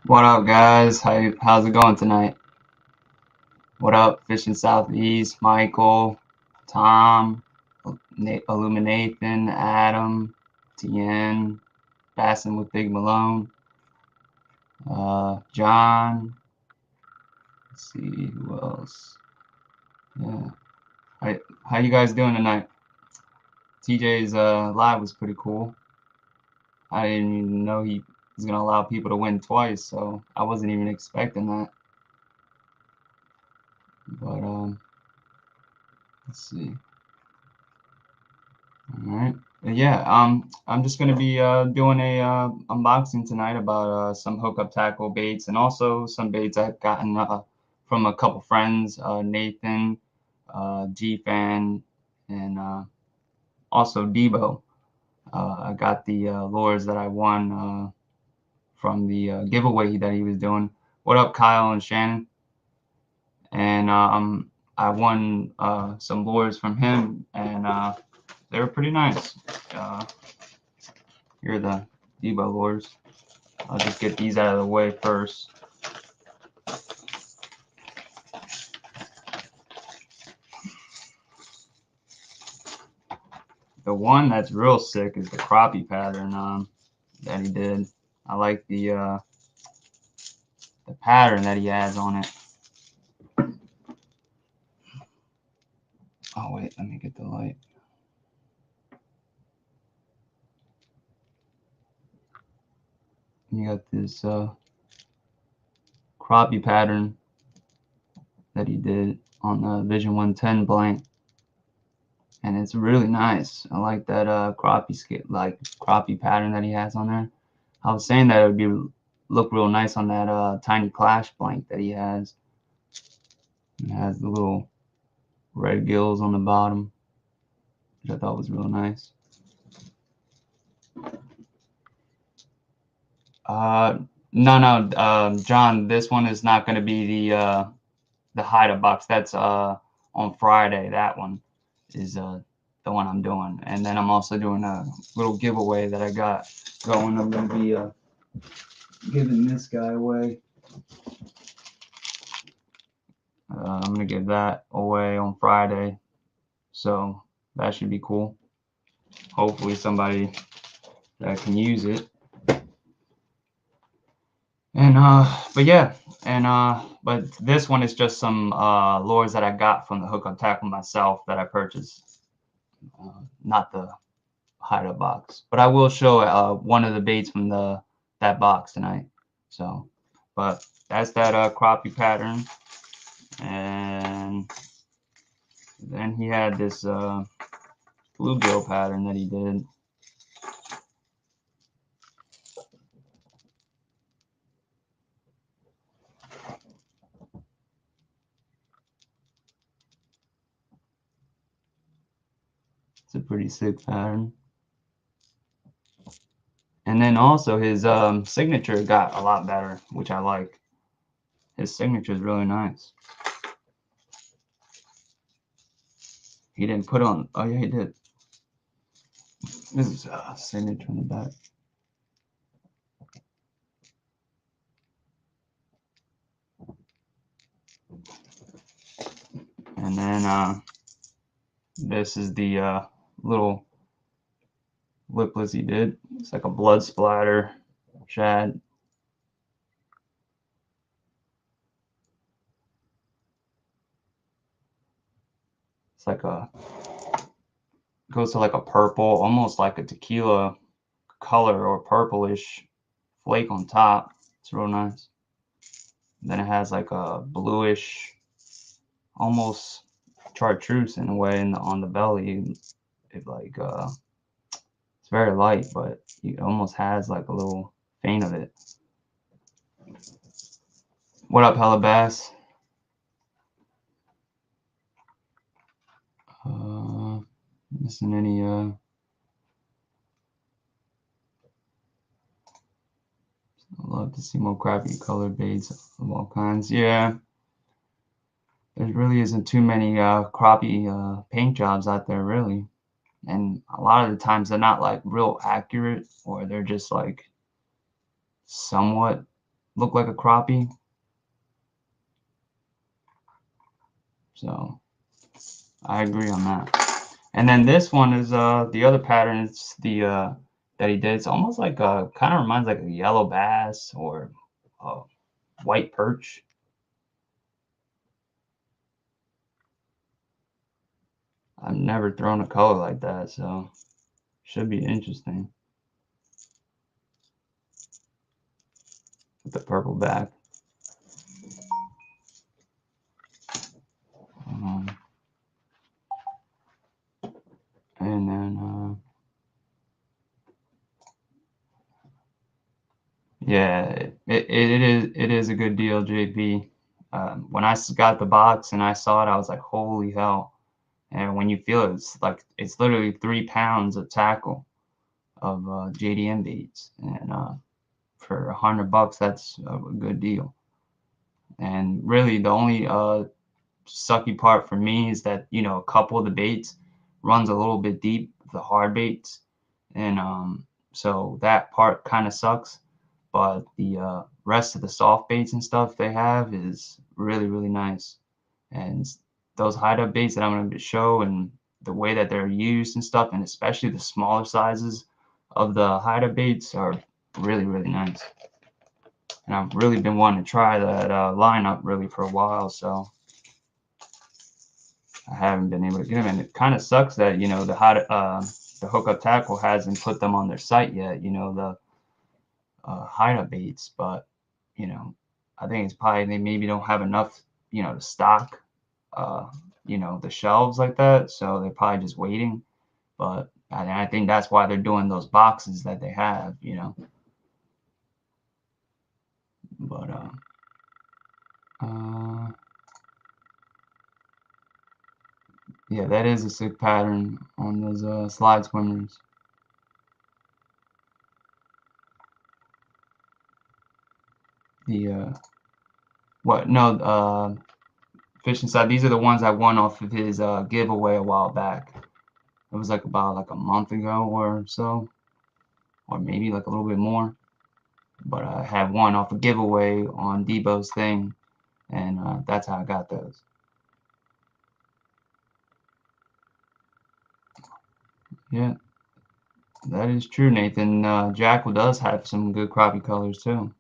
What up, guys? How's it going tonight? What up, Fishing Southeast, Michael, Tom, Illuminathan, Adam, Tien, Bassin with Big Malone, John. Let's see who else. Yeah, how you guys doing tonight? TJ's live was pretty cool. I didn't even know he was gonna allow people to win twice, so I wasn't even expecting that. But let's see. All right. Yeah, I'm just gonna be doing a unboxing tonight about some hookup tackle baits and also some baits I've gotten from a couple friends, Nathan, G-Fan, and also Debo. I got the lures that I won from the giveaway that he was doing. What up, Kyle and Shannon? And I won some lures from him, and they were pretty nice. Here are the Debo lures. I'll just get these out of the way first. The one that's real sick is the crappie pattern that he did. I like the pattern that he has on it. Oh wait, let me get the light. You got this crappie pattern that he did on the Vision 110 blank, and it's really nice. I like that crappie pattern that he has on there. I was saying that it would look real nice on that tiny clash blank that he has. It has the little red gills on the bottom, which I thought was real nice. No, John, this one is not going to be the hideout box. That's on Friday. That one is the one I'm doing, and then I'm also doing a little giveaway that I got going. I'm going to be giving this guy away. I'm going to give that away on Friday, so that should be cool. Hopefully somebody that can use it. And but yeah, and but this one is just some lures that I got from the HookupTackle myself that I purchased, not the hideout box. But I will show one of the baits from that box tonight. So, but that's that crappie pattern, and then he had this bluegill pattern that he did. It's a pretty sick pattern. And then also his signature got a lot better, which I like. His signature is really nice. He didn't put on. Oh yeah, he did. This is signature on the back. And then this is the little lipless he did. It's like a blood splatter shad. It's like goes to like a purple, almost like a tequila color or purplish flake on top. It's real nice. And then it has like a bluish, almost chartreuse in a way on the belly. It like it's very light, but it almost has like a little faint of it. What up, Hella Bass? Missing any I'd love to see more crappie colored baits of all kinds. Yeah, there really isn't too many crappie paint jobs out there, really. And a lot of the times they're not like real accurate, or they're just like somewhat look like a crappie. So I agree on that. And then this one is the other pattern. It's the that he did. It's almost like kind of reminds like a yellow bass or a white perch. I've never thrown a color like that, so should be interesting with the purple back. And then yeah, it is a good deal, JP. When I got the box and I saw it, I was like, holy hell! And when you feel it, it's like it's literally 3 pounds of tackle of JDM baits, and for $100, that's a good deal. And really, the only sucky part for me is that, you know, a couple of the baits runs a little bit deep, the hard baits, and so that part kind of sucks. But the rest of the soft baits and stuff they have is really nice. And those hideout baits that I'm going to show and the way that they're used and stuff, and especially the smaller sizes of the hideout baits are really nice. And I've really been wanting to try that lineup really for a while, so I haven't been able to get them. And it kind of sucks that, you know, the Hookup Tackle hasn't put them on their site yet, you know, the hideout baits. But, you know, I think it's probably they maybe don't have enough, you know, to stock, you know, the shelves like that. So they're probably just waiting. But I think that's why they're doing those boxes that they have, you know. But yeah, that is a sick pattern on those slide swimmers. The what? No, Fish Inside. These are the ones I won off of his giveaway a while back. It was like about like a month ago or so, or maybe like a little bit more. But I had one off a giveaway on Debo's thing, and that's how I got those. Yeah, that is true, Nathan. Jackal does have some good crappie colors too.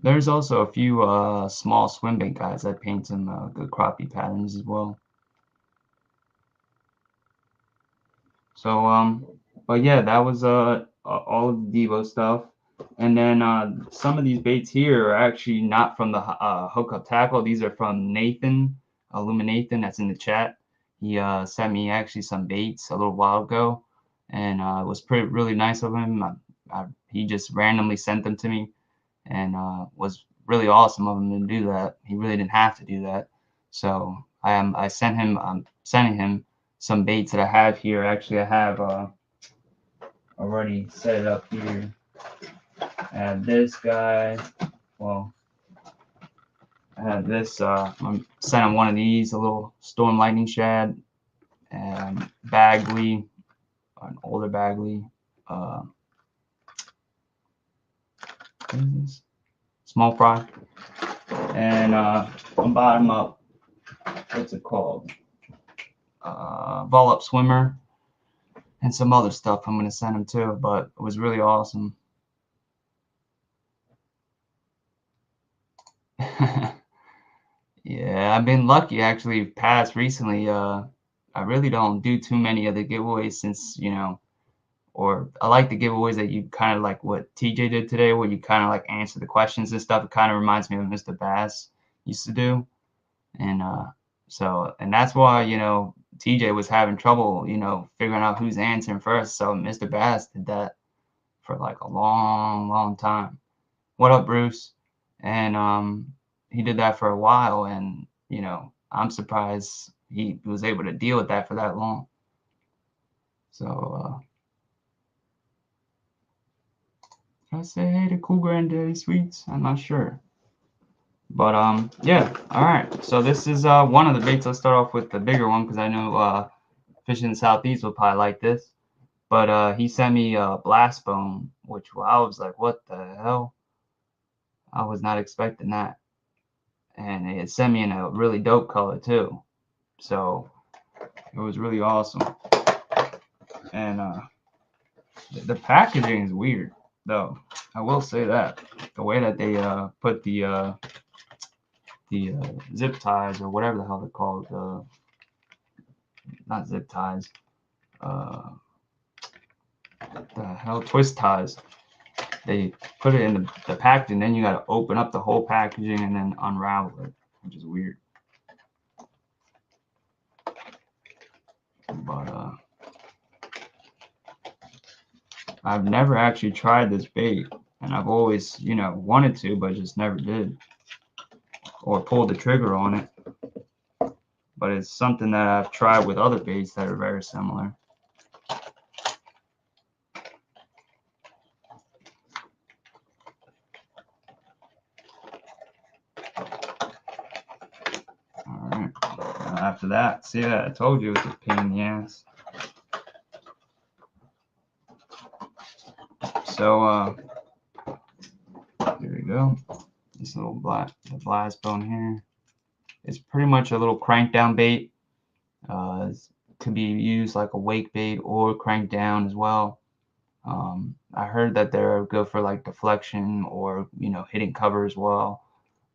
There's also a few small swim bait guys that paint some good crappie patterns as well. So but yeah, that was all of the Devo stuff. And then some of these baits here are actually not from the Hookup Tackle. These are from Nathan, Illuminathan, that's in the chat. He sent me actually some baits a little while ago, and it was really nice of him. He just randomly sent them to me, and was really awesome of him to do that. He really didn't have to do that. So I sent him, I'm sending him some baits that I have here. Actually, I have already set it up here. I have this guy. Well, I have this. I'm sending one of these, a little Storm Lightning Shad, and Bagley, an older Bagley. What is this? Small fry. And on bottom up, what's it called? Vol Up Swimmer, and some other stuff I'm going to send him too, but it was really awesome. Yeah, I've been lucky actually past recently. I really don't do too many of the giveaways since, you know, or I like the giveaways that you kind of like what TJ did today, where you kind of like answer the questions and stuff. It kind of reminds me of Mr. Bass used to do. And and that's why, you know, TJ was having trouble, you know, figuring out who's answering first. So Mr. Bass did that for like a long time. What up, Bruce? And he did that for a while, and you know, I'm surprised he was able to deal with that for that long. So can I say hey to Cool Granddaddy Sweets? I'm not sure. But yeah, all right. So this is one of the baits. Let's start off with the bigger one because I know Fish in the Southeast will probably like this. But he sent me a blast bone, which I was like, what the hell? I was not expecting that. And it sent me in a really dope color too. So it was really awesome. And the packaging is weird though. I will say that. The way that they put the zip ties or whatever the hell they're called, not zip ties, uh, the hell, twist ties. They put it in the packaging, then you got to open up the whole packaging and then unravel it, which is weird. But I've never actually tried this bait, and I've always, wanted to, but just never did, or pulled the trigger on it. But it's something that I've tried with other baits that are very similar. Alright, after that, see that? I told you it was a pain in the ass. So, here we go. This little the blast bone here. It's pretty much a little crank down bait. It could be used like a wake bait or crank down as well. I heard that they're good for like deflection or hitting cover as well.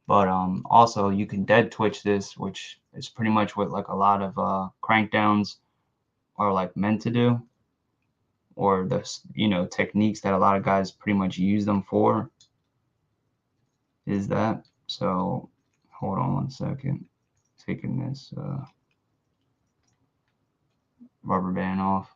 But also you can dead twitch this, which is pretty much what like a lot of crank downs are like meant to do, or the techniques that a lot of guys pretty much use them for is that. So hold on one second, taking this rubber band off.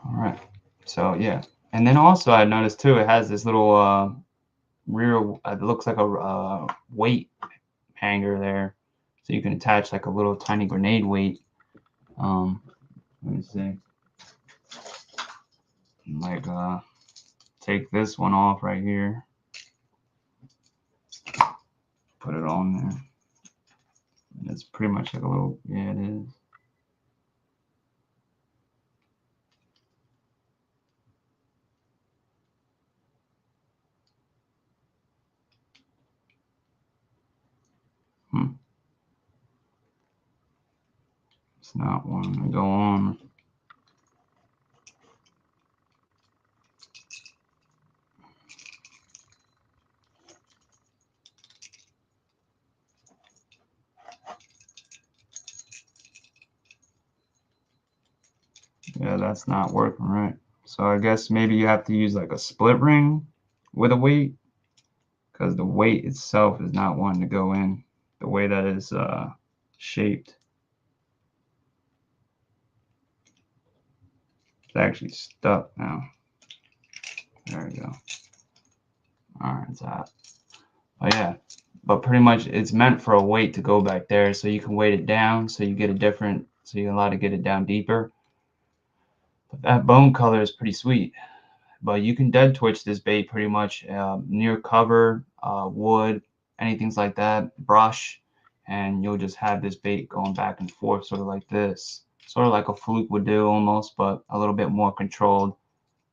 All right, so yeah, and then also I noticed too, it has this little rear, it looks like a weight hanger there, so you can attach like a little tiny grenade weight. Let me see, like take this one off right here, put it on there, and it's pretty much like a little, yeah, it is. It's not wanting to go on. Yeah, that's not working right. So I guess maybe you have to use like a split ring with a weight, because the weight itself is not wanting to go in the way that is shaped. It's actually stuck now. There we go. All right, it's out. Oh yeah, but pretty much it's meant for a weight to go back there, so you can weight it down, so you get a different, so you're allowed to get it down deeper. But that bone color is pretty sweet. But you can dead twitch this bait pretty much near cover, wood, anything like that, brush, and you'll just have this bait going back and forth, sort of like this, sort of like a fluke would do almost, but a little bit more controlled,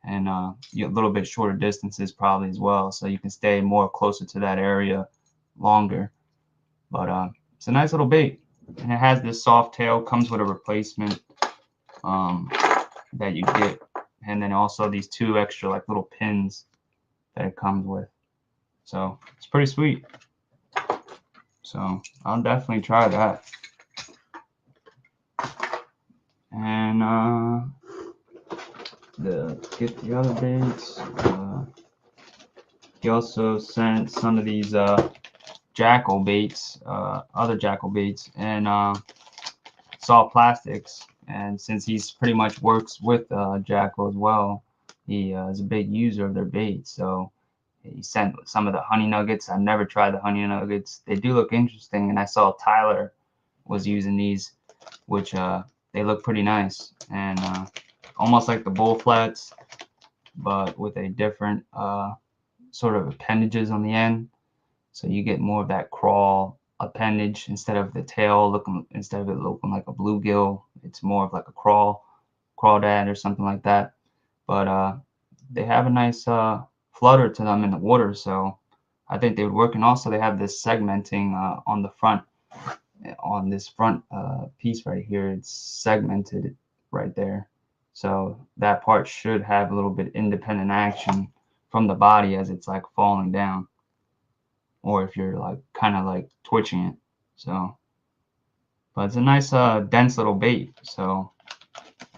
and a little bit shorter distances probably as well, so you can stay more closer to that area longer. But it's a nice little bait, and it has this soft tail, comes with a replacement that you get, and then also these two extra like little pins that it comes with. So it's pretty sweet. So I'll definitely try that. And get the other baits. He also sent some of these jackal baits, other jackal baits, and saw plastics. And since he's pretty much works with jackal as well, he is a big user of their bait. So he sent some of the honey nuggets. I've never tried the honey nuggets. They do look interesting, and I saw Tyler was using these, which they look pretty nice, and almost like the bull flats, but with a different sort of appendages on the end. So you get more of that crawl appendage instead of the tail instead of it looking like a bluegill. It's more of like a crawdad or something like that. But they have a nice flutter to them in the water, so I think they would work. And also they have this segmenting on the front, on this front piece right here. It's segmented right there, so that part should have a little bit independent action from the body as it's like falling down, or if you're like kind of like twitching it. So, but it's a nice dense little bait, so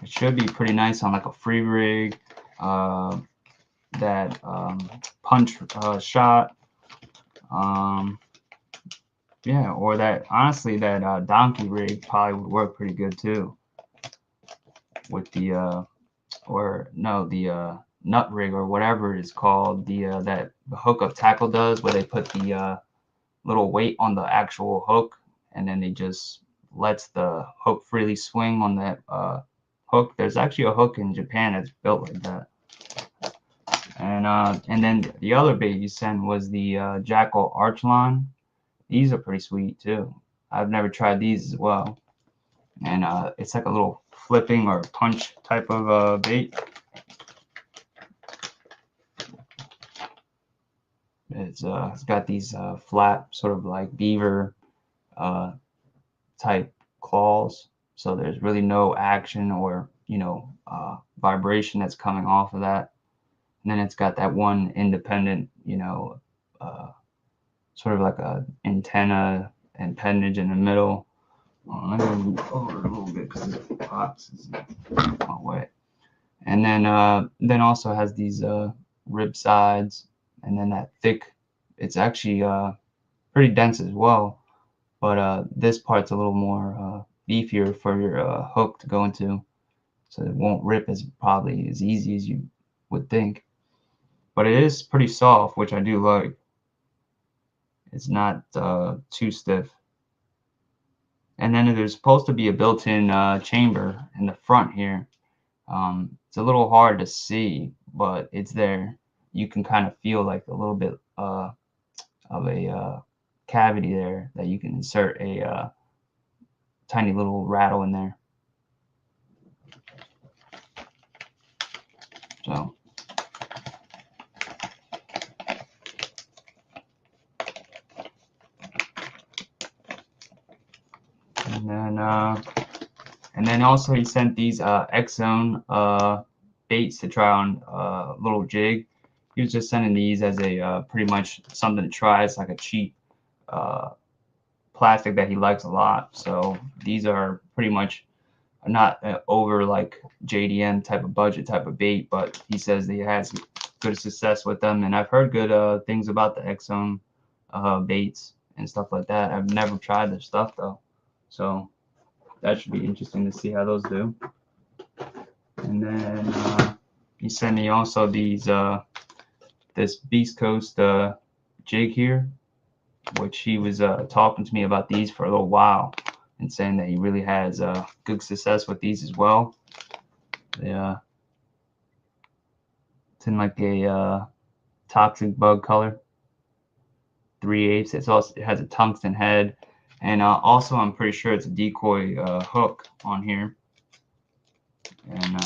it should be pretty nice on like a free rig, that punch shot, yeah, or that, honestly, that donkey rig probably would work pretty good too, with the or no, the nut rig or whatever it is called, that the HookupTackle does, where they put the little weight on the actual hook, and then they just lets the hook freely swing on that hook. There's actually a hook in Japan that's built like that. And then the other bait you sent was the Jackal arch line. These are pretty sweet too. I've never tried these as well. And it's like a little flipping or punch type of bait. It's got these flat, sort of like beaver type claws. So there's really no action or, vibration that's coming off of that. And then it's got that one independent, sort of like a antenna and appendage in the middle. Let me move over a little bit because the box is wet. And then also has these rib sides, and then that thick. It's actually pretty dense as well, but this part's a little more beefier for your hook to go into, so it won't rip probably as easy as you would think. But it is pretty soft, which I do like. It's not too stiff. And then there's supposed to be a built-in chamber in the front here. It's a little hard to see, but it's there. You can kind of feel like a little bit of a cavity there that you can insert a tiny little rattle in there. So. And then also he sent these X-Zone baits to try on a little jig. He was just sending these as a pretty much something to try. It's like a cheap plastic that he likes a lot. So these are pretty much not over like JDM type of budget type of bait, but he says that he has good success with them. And I've heard good things about the X-Zone baits and stuff like that. I've never tried their stuff though, so that should be interesting to see how those do. And then he sent me also these this Beast Coast jig here, which he was talking to me about these for a little while and saying that he really has good success with these as well. Yeah, it's in like a toxic bug color, 3/8. It has a tungsten head. And also, I'm pretty sure it's a decoy hook on here. And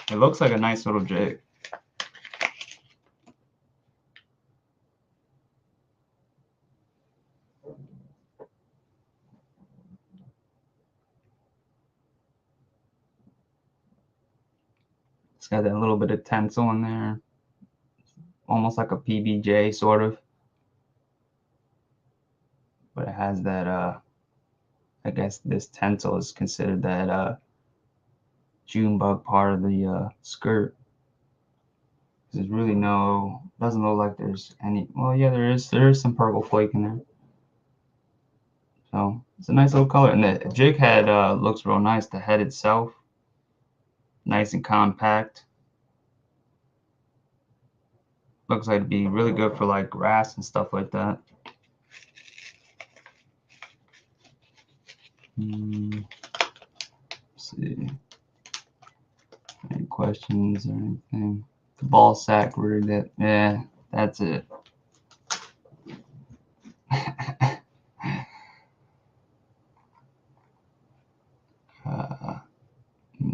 it looks like a nice little jig. It's got that little bit of tensile in there. Almost like a PBJ, sort of. But it has that, I guess this tensile is considered that June bug part of the skirt. There's really doesn't look like there's any, well, yeah, there is some purple flake in there. So it's a nice little color. And the jig head looks real nice. The head itself, nice and compact. Looks like it'd be really good for like grass and stuff like that. Let's see. Any questions or anything? The ball sack rig, yeah, that's it.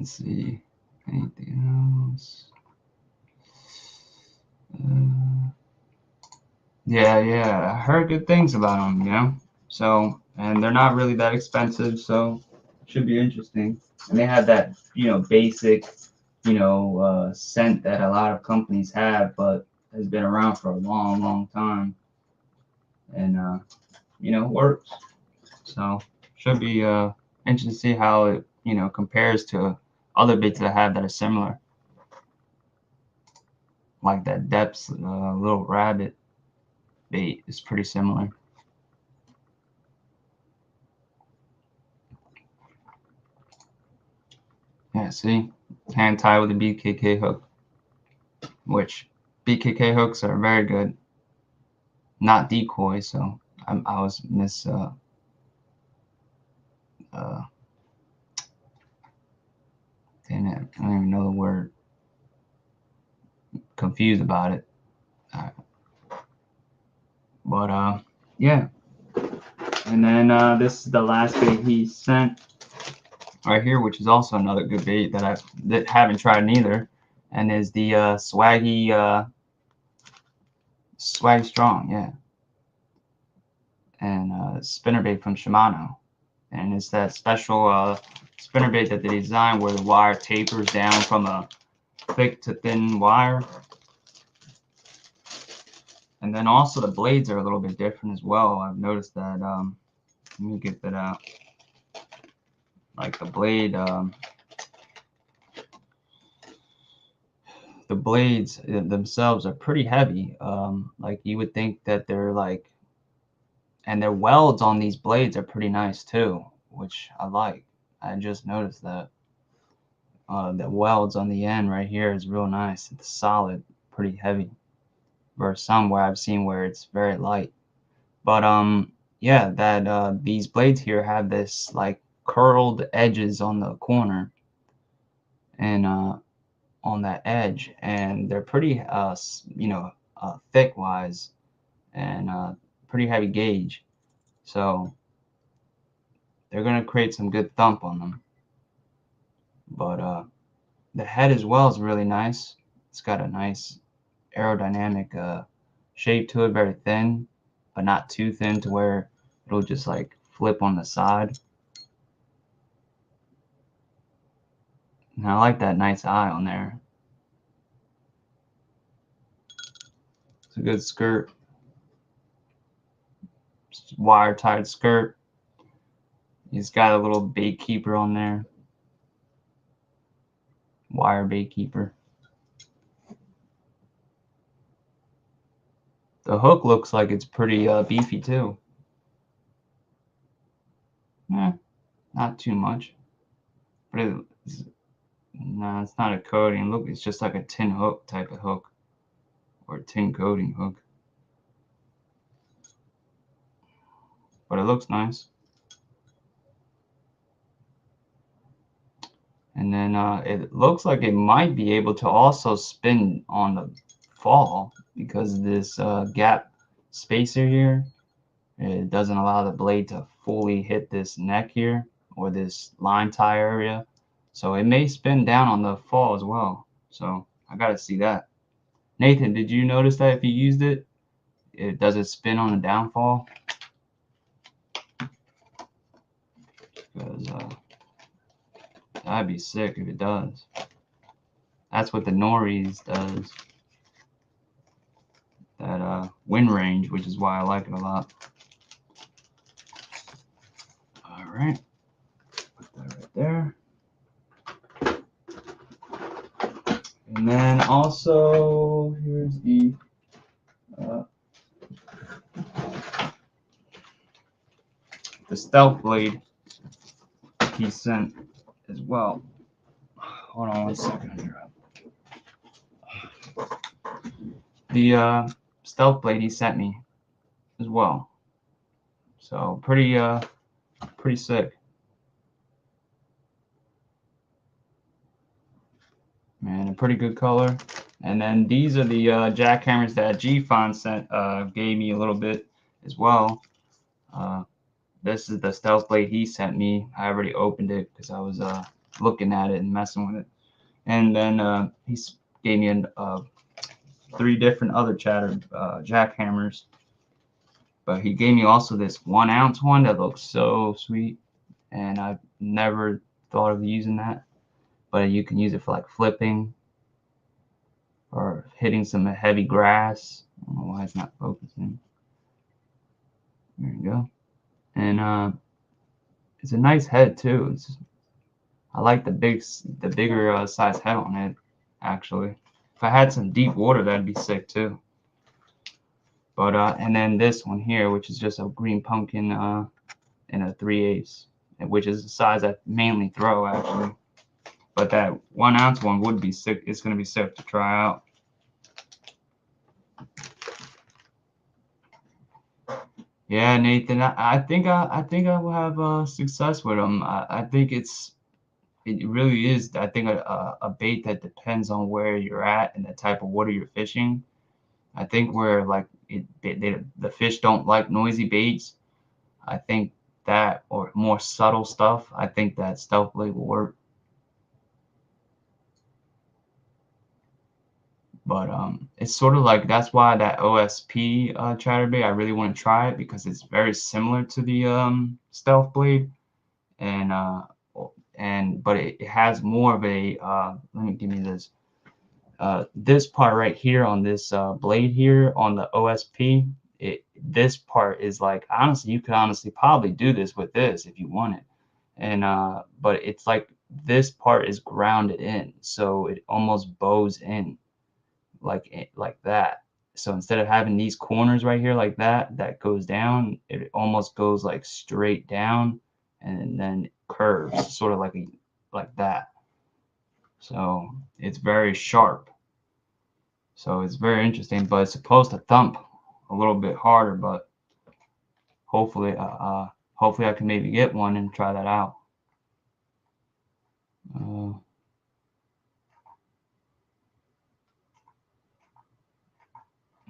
Let's see. Anything else? Yeah, I heard good things about them, you know. So, and they're not really that expensive, so should be interesting. And they have that, basic, scent that a lot of companies have, but has been around for a long, long time, and works. So, should be interesting to see how it, compares to other baits that I have that are similar, like that Depths little rabbit bait is pretty similar. Yeah, see, hand tie with a BKK hook, which BKK hooks are very good, not decoy. So I was damn it, I don't even know the word, confused about it. But yeah, and then this is the last bait he sent right here, which is also another good bait that I haven't tried neither, and is the Swaggy Strong, yeah, and spinnerbait from Shimano, and it's that special spinnerbait that they designed where the wire tapers down from a thick to thin wire, and then also the blades are a little bit different as well. I've noticed that. Let me get that out. Like the blades themselves are pretty heavy. Like you would think that they're like, and their welds on these blades are pretty nice too, which I like. I just noticed that the welds on the end right here is real nice. It's solid, pretty heavy, versus some where I've seen where it's very light. But yeah, that these blades here have this like curled edges on the corner and on that edge, and they're pretty thick wise and pretty heavy gauge, so they're gonna create some good thump on them. But the head as well is really nice. It's got a nice aerodynamic shape to it, very thin but not too thin to where it'll just like flip on the side. And I like that nice eye on there. It's a good skirt, wire tied skirt. He's got a little bait keeper on there, wire bait keeper. The hook looks like it's pretty beefy too. Not too much, but no, it's not a coating. Look, it's just like a tin hook type of hook, or a tin coating hook. But it looks nice. And then it looks like it might be able to also spin on the fall because this gap spacer here, it doesn't allow the blade to fully hit this neck here or this line tie area. So it may spin down on the fall as well. So I got to see that. Nathan, did you notice that if you used it, does it spin on the downfall? Because that'd be sick if it does. That's what the Noris does. That wind range, which is why I like it a lot. All right, put that right there. And then also here's the stealth blade he sent as well. Hold on 1 second. The stealth blade he sent me as well. So pretty sick. Man, a pretty good color. And then these are the jackhammers that G-Fon sent, gave me a little bit as well. This is the stealth blade he sent me. I already opened it because I was looking at it and messing with it. And then he gave me 3 different other jackhammers. But he gave me also this 1 ounce one that looks so sweet, and I've never thought of using that. But you can use it for like flipping or hitting some heavy grass. I don't know why it's not focusing. There you go. And it's a nice head too. I like the bigger size head on it, actually. If I had some deep water, that'd be sick too. But and then this one here, which is just a green pumpkin in a 3/8, which is the size I mainly throw actually. But that 1 ounce one would be sick. It's gonna be sick to try out. Yeah, Nathan, I think I will have success with them. I think it really is. I think a bait that depends on where you're at and the type of water you're fishing. I think where like the fish don't like noisy baits, I think that, or more subtle stuff, I think that stealth blade will work. But it's sort of like, that's why that OSP chatterbait, I really want to try it because it's very similar to the stealth blade, and but it has more of a give me this. This part right here on this blade here on the OSP, this part is like, honestly, you could honestly probably do this with this if you want it. And but it's like this part is grounded in, so it almost bows in like that. So instead of having these corners right here like that goes down, it almost goes like straight down and then curves, sort of like that. So it's very sharp. So it's very interesting, but it's supposed to thump a little bit harder. But hopefully, hopefully I can maybe get one and try that out.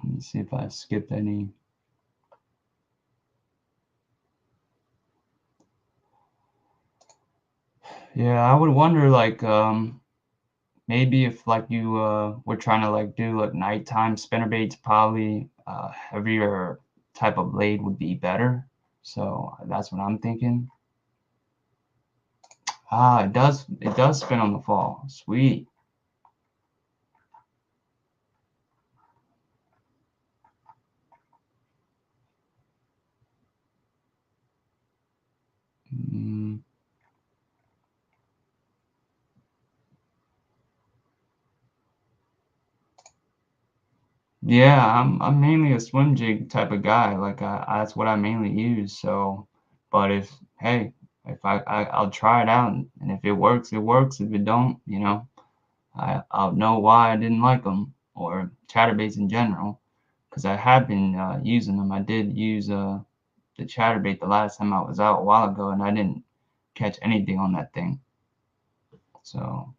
Let me see if I skipped any. Yeah, I would wonder like maybe if like you were trying to like do like nighttime spinnerbaits, probably heavier type of blade would be better. So that's what I'm thinking. Ah, it does spin on the fall. Sweet. Mm. Yeah, I'm mainly a swim jig type of guy. Like that's what I mainly use. So, but if I'll try it out, and if it works, it works. If it don't, I'll know why I didn't like them, or chatterbaits in general, because I have been using them. I did use the chatterbait the last time I was out a while ago, and I didn't catch anything on that thing. So,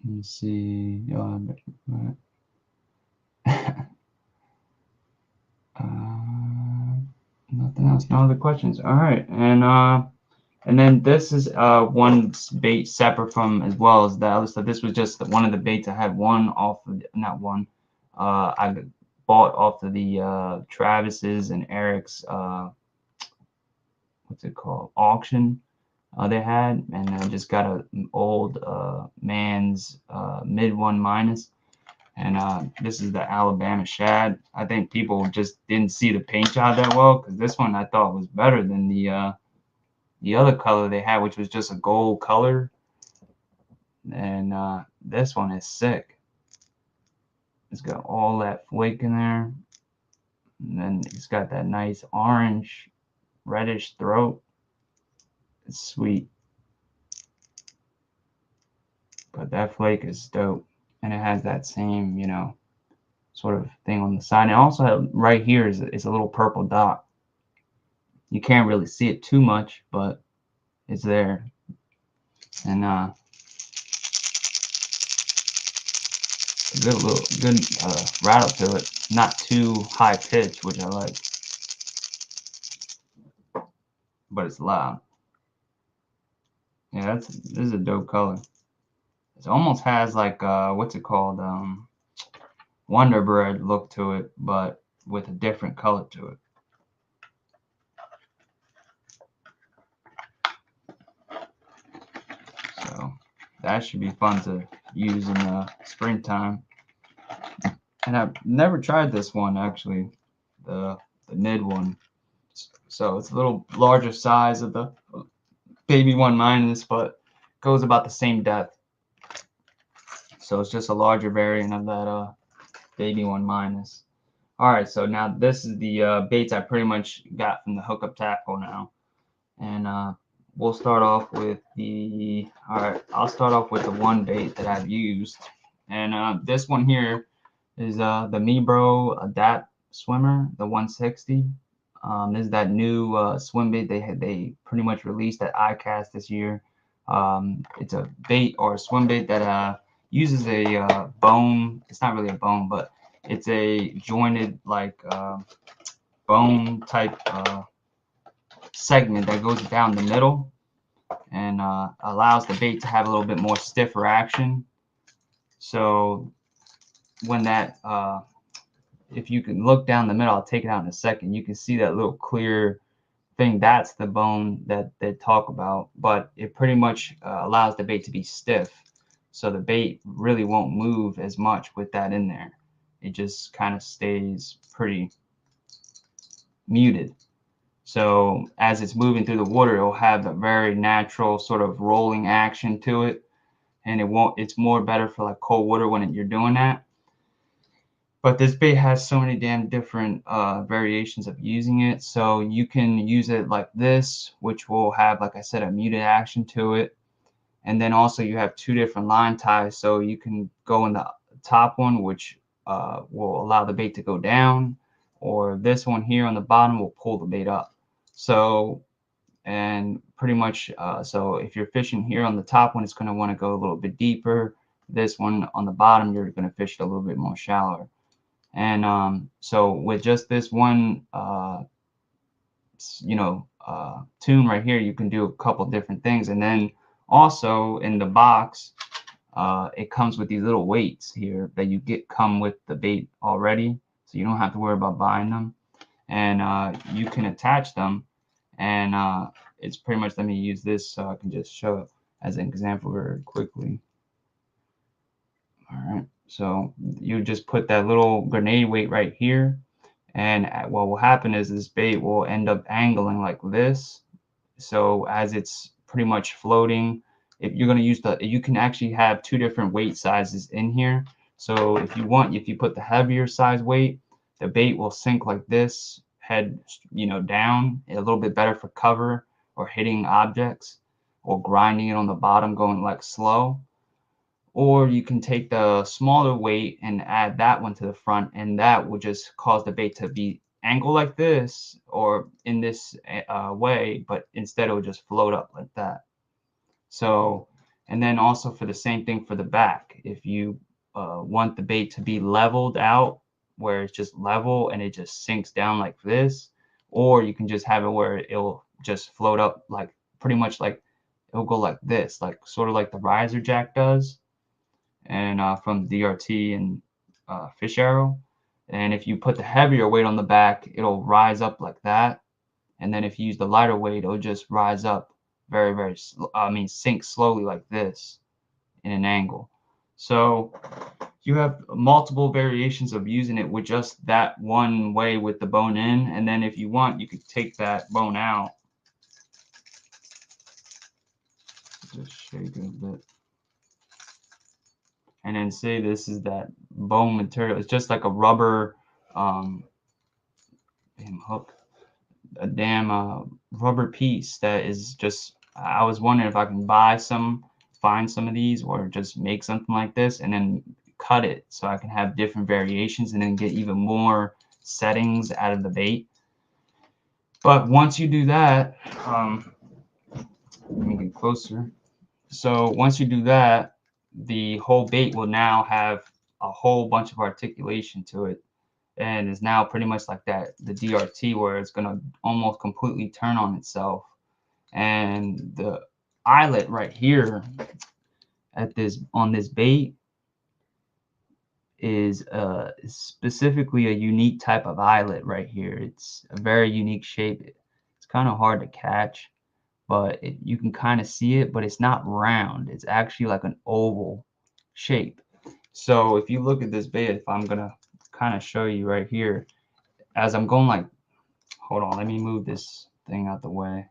let me see. Nothing else. No other questions. All right, and then this is one bait separate from, as well as the other stuff. This was just one of the baits I had one off of, not one. I bought off of the Travis's and Eric's what's it called, auction they had, and I just got an old man's mid 1 minus. And this is the Alabama shad. I think people just didn't see the paint job that well, because this one I thought was better than the other color they had, which was just a gold color. And this one is sick. It's got all that flake in there, and then it's got that nice orange, reddish throat. It's sweet, but that flake is dope, and it has that same, sort of thing on the side. And also right here is a little purple dot. You can't really see it too much, but it's there. And good rattle to it, not too high pitch, which I like. but it's loud. Yeah, this is a dope color. It almost has like what's it called? Wonder Bread look to it, but with a different color to it. So that should be fun to use in springtime. And I've never tried this one actually, the mid one. So it's a little larger size of the baby 1-, but goes about the same depth. So it's just a larger variant of that baby 1-. All right, so now this is the baits I pretty much got from the Hookup Tackle now, and we'll start off with the. All right, I'll start off with the one bait that I've used, and this one here is the Mibro Adapt Swimmer, the 160. This is that new swim bait they pretty much released at ICAST this year. It's a bait or a swim bait that uses a bone. It's not really a bone, but it's a jointed like bone type segment that goes down the middle and allows the bait to have a little bit more stiffer action. So when that if you can look down the middle, I'll take it out in a second, you can see that little clear thing. That's the bone that they talk about, but it pretty much allows the bait to be stiff, so the bait really won't move as much with that in there. It just kind of stays pretty muted. So as it's moving through the water, it'll have a very natural sort of rolling action to it, and it's more better for like cold water when you're doing that. But this bait has so many damn different variations of using it. So you can use it like this, which will have, like I said, a muted action to it. And then also you have two different line ties. So you can go in the top one, which will allow the bait to go down, or this one here on the bottom will pull the bait up. So, and pretty much, so if you're fishing here on the top one, it's going to want to go a little bit deeper. This one on the bottom, you're going to fish it a little bit more shallower. And so with just this one, tune right here, you can do a couple different things. And then also in the box, it comes with these little weights here that you come with the bait already, so you don't have to worry about buying them. And you can attach them, and it's pretty much, let me use this so I can just show it as an example very quickly. All right, so you just put that little grenade weight right here, and what will happen is this bait will end up angling like this. So as it's pretty much floating, if you're going to use you can actually have two different weight sizes in here. So if you put the heavier size weight, the bait will sink like this, head down, a little bit better for cover or hitting objects, or grinding it on the bottom, going like slow. Or you can take the smaller weight and add that one to the front, and that will just cause the bait to be angled like this or in this way, but instead it will just float up like that. So, and then also for the same thing for the back, if you want the bait to be leveled out, where it's just level and it just sinks down like this, or you can just have it where it'll just float up, like pretty much like it'll go like this, like sort of like the riser jack does, and from DRT and Fish Arrow. And if you put the heavier weight on the back, it'll rise up like that. And then if you use the lighter weight, it'll just rise up very, very sink slowly like this in an angle. So you have multiple variations of using it with just that one way with the bone in. And then if you want, you could take that bone out. Just shake it a bit. And then say this is that bone material. It's just like a rubber hook, a damn rubber piece that is just, I was wondering if I can find some of these, or just make something like this and then cut it so I can have different variations and then get even more settings out of the bait. But once you do that, let me get closer. So once you do that, the whole bait will now have a whole bunch of articulation to it, and is now pretty much like the DRT, where it's going to almost completely turn on itself. and the eyelet right here at this on this bait is specifically a unique type of eyelet right here. It's a very unique shape. It's kind of hard to catch, but you can kind of see it, but it's not round. It's actually like an oval shape. So if you look at this bait, if I'm gonna kind of show you right here, as I'm going like, hold on, let me move this thing out the way.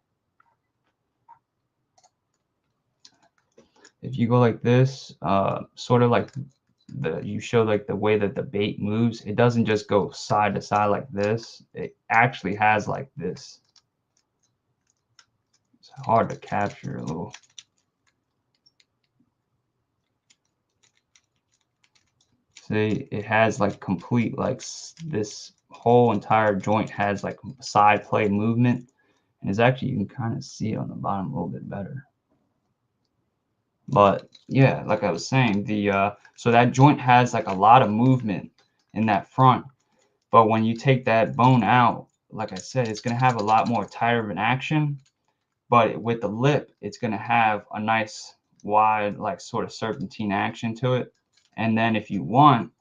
If you go like this, sort of like you show like the way that the bait moves, it doesn't just go side to side like this. It actually has like this. It's hard to capture a little. See, it has like complete like this whole entire joint has like side play movement, and it's actually, you can kind of see it on the bottom a little bit better. But yeah, like I was saying, the so that joint has like a lot of movement in that front, but when you take that bone out, like I said, it's going to have a lot more tighter of an action, but with the lip, it's going to have a nice wide, like sort of serpentine action to it. And then if you want,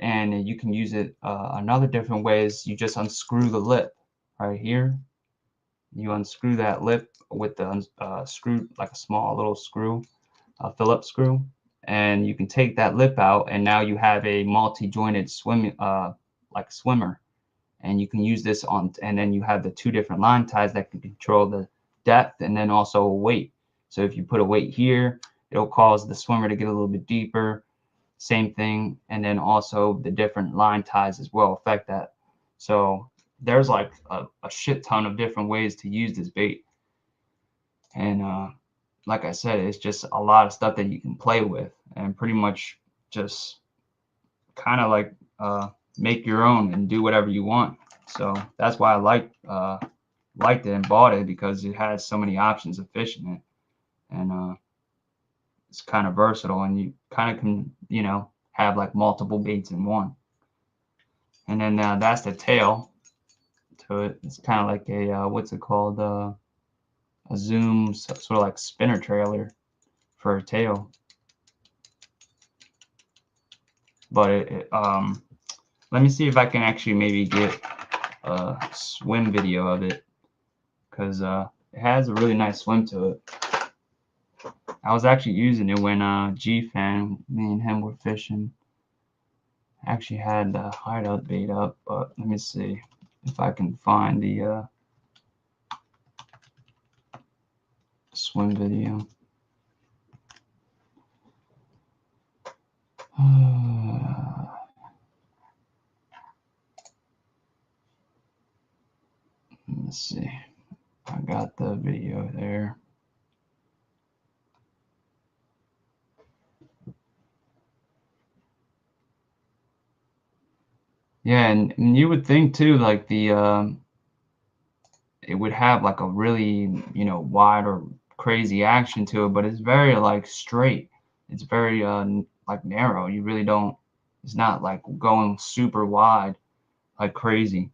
and you can use it another different way, is you just unscrew the lip right here. You unscrew that lip with the screw, like a small little screw, a Phillips screw, and you can take that lip out, and now you have a multi-jointed like swimmer, and you can use this on, and then you have the two different line ties that can control the depth and then also weight. So if you put a weight here, it'll cause the swimmer to get a little bit deeper. Same thing, and then also the different line ties as well affect that. So there's like a shit ton of different ways to use this bait, and like I said, it's just a lot of stuff that you can play with and pretty much just kind of like make your own and do whatever you want. So that's why I liked it and bought it, because it has so many options of fishing it, and it's kind of versatile, and you kind of can, you know, have like multiple baits in one. And then that's the tail to it. It's kind of like a what's it called? A zoom, sort of like spinner trailer for a tail. But let me see if I can actually maybe get a swim video of it, because it has a really nice swim to it. I was actually using it when G-Fan, me and him were fishing. I actually had the hideout bait up, but let me see if I can find the swim video. Let's see. I got the video there. Yeah, and you would think too, like it would have like a really, you know, wide or crazy action to it, but it's very like straight. It's very like narrow. You really don't. It's not like going super wide like crazy.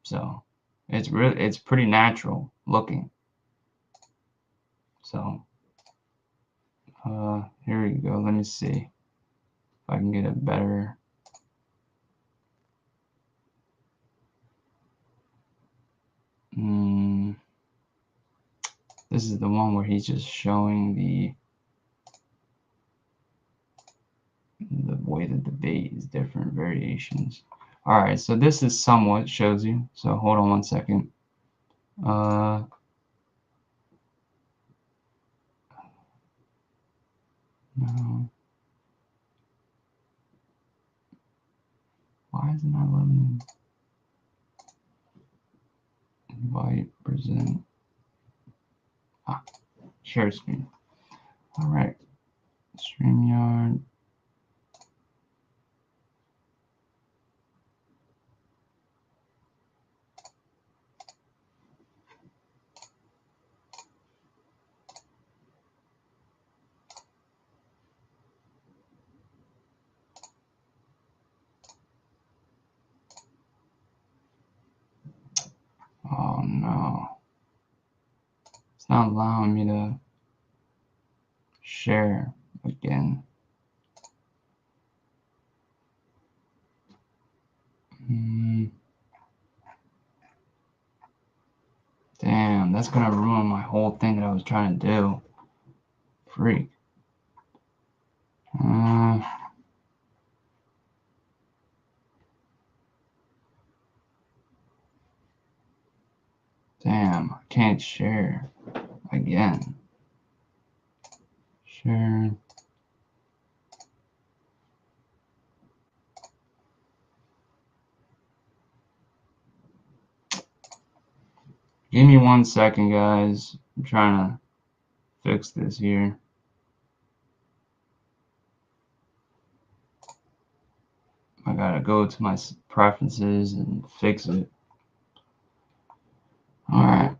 So it's pretty natural looking. So here we go. Let me see if I can get a better. This is the one where he's just showing the way that the bait is different variations. All right, so this is somewhat shows you. So hold on one second. No. Why is it not letting me invite, present? Share screen. All right, StreamYard. Oh no. It's not allowing me to share again. Damn, that's gonna ruin my whole thing that I was trying to do. Freak. Damn, I can't share again. Share. Give me 1 second, guys. I'm trying to fix this here. I gotta go to my preferences and fix it. Alright.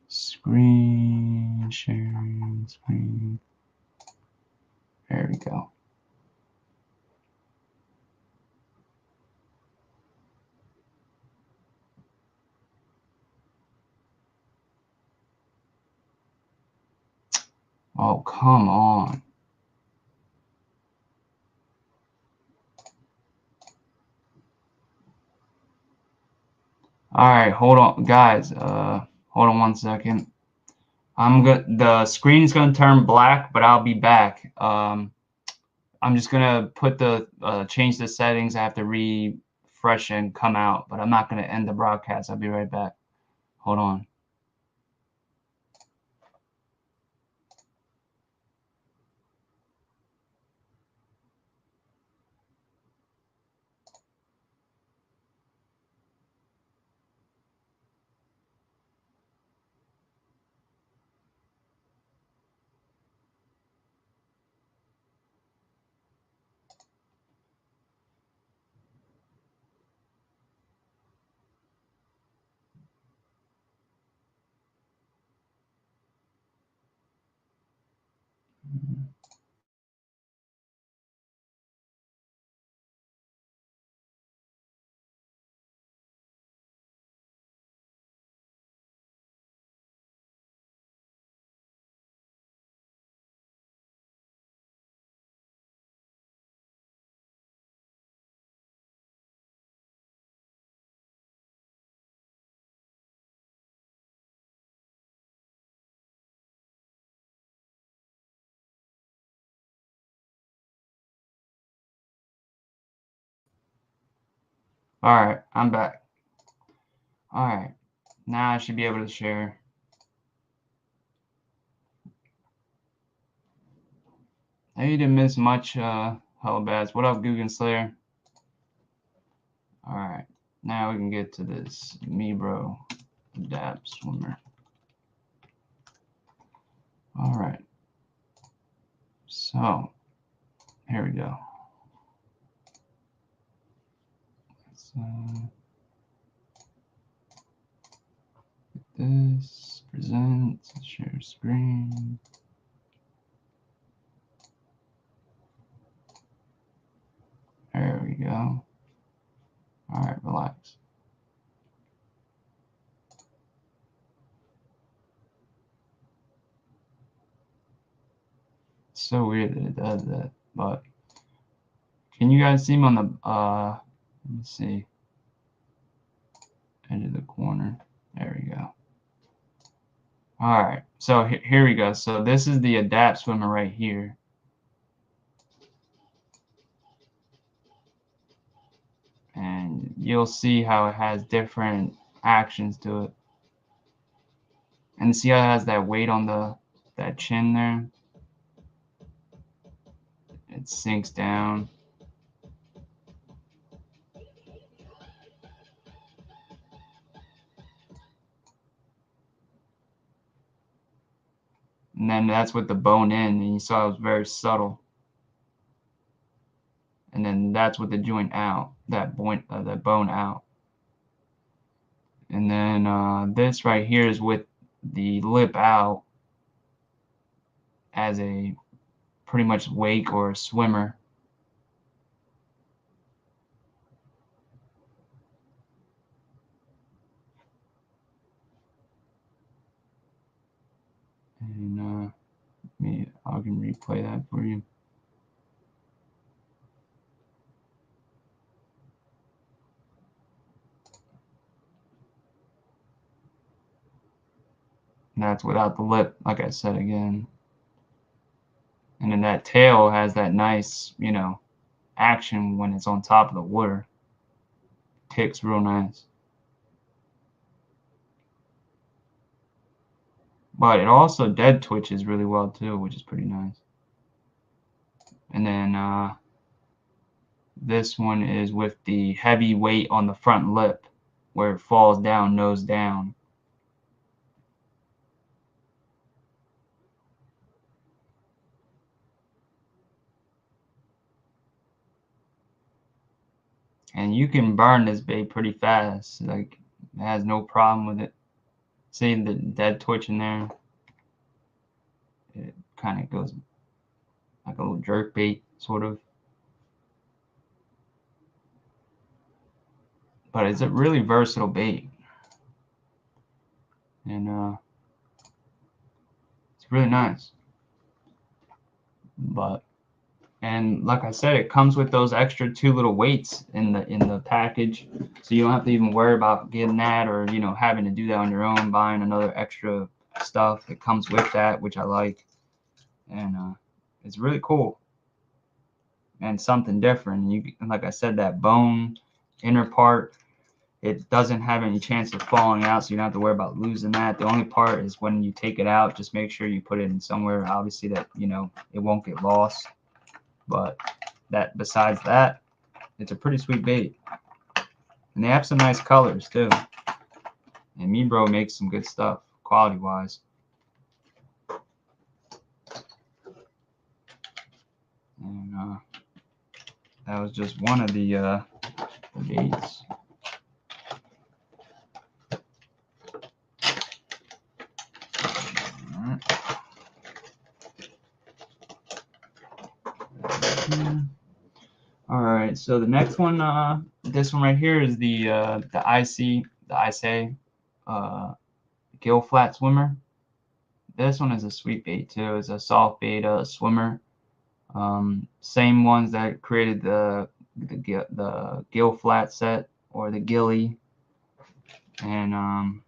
Screen sharing, screen. There we go. Oh, come on. Alright, hold on, guys. Hold on 1 second. The screen's gonna turn black, but I'll be back. I'm just gonna put the change the settings. I have to refresh and come out, but I'm not gonna end the broadcast. I'll be right back. Hold on. Alright, I'm back. Alright, now I should be able to share. I didn't miss much, Hello Baz. What up, Guggen Slayer? Alright, now we can get to this Mibro Adapt Swimmer. Alright, so here we go. Let's this, present, share screen. There we go. Alright, relax. It's so weird that it does that, but can you guys see me on the let me see, edge of the corner? There we go. Alright, so here we go. So this is the Adapt Swimmer right here. And you'll see how it has different actions to it. And see how it has that weight on that chin there? It sinks down. then that's with the bone in, and you saw it was very subtle. And then that's with the joint out, that bone out. And then this right here is with the lip out as a pretty much wake or a swimmer. And I can replay that for you. And that's without the lip, like I said again. And then that tail has that nice, action when it's on top of the water. Ticks real nice. But it also dead twitches really well too, which is pretty nice. And then this one is with the heavy weight on the front lip, where it falls down, nose down. And you can burn this bait pretty fast. Like, it has no problem with it. See the dead twitch in there? It kind of goes like a little jerk bait, sort of. But it's a really versatile bait. And it's really nice. And like I said, it comes with those extra 2 little weights in the package, so you don't have to even worry about getting that, or having to do that on your own, buying another extra stuff. It comes with that, which I like, and it's really cool and something different. And like I said, that bone inner part, it doesn't have any chance of falling out, so you don't have to worry about losing that. The only part is when you take it out, just make sure you put it in somewhere, obviously, that it won't get lost. But besides that, it's a pretty sweet bait. And they have some nice colors too. And MeBro makes some good stuff, quality wise. And that was just one of the baits. All right, so the next one, this one right here is the IC gill flat swimmer. This one is a sweet bait too. It's a soft beta swimmer. Same ones that created the gill flat set, or the gilly. And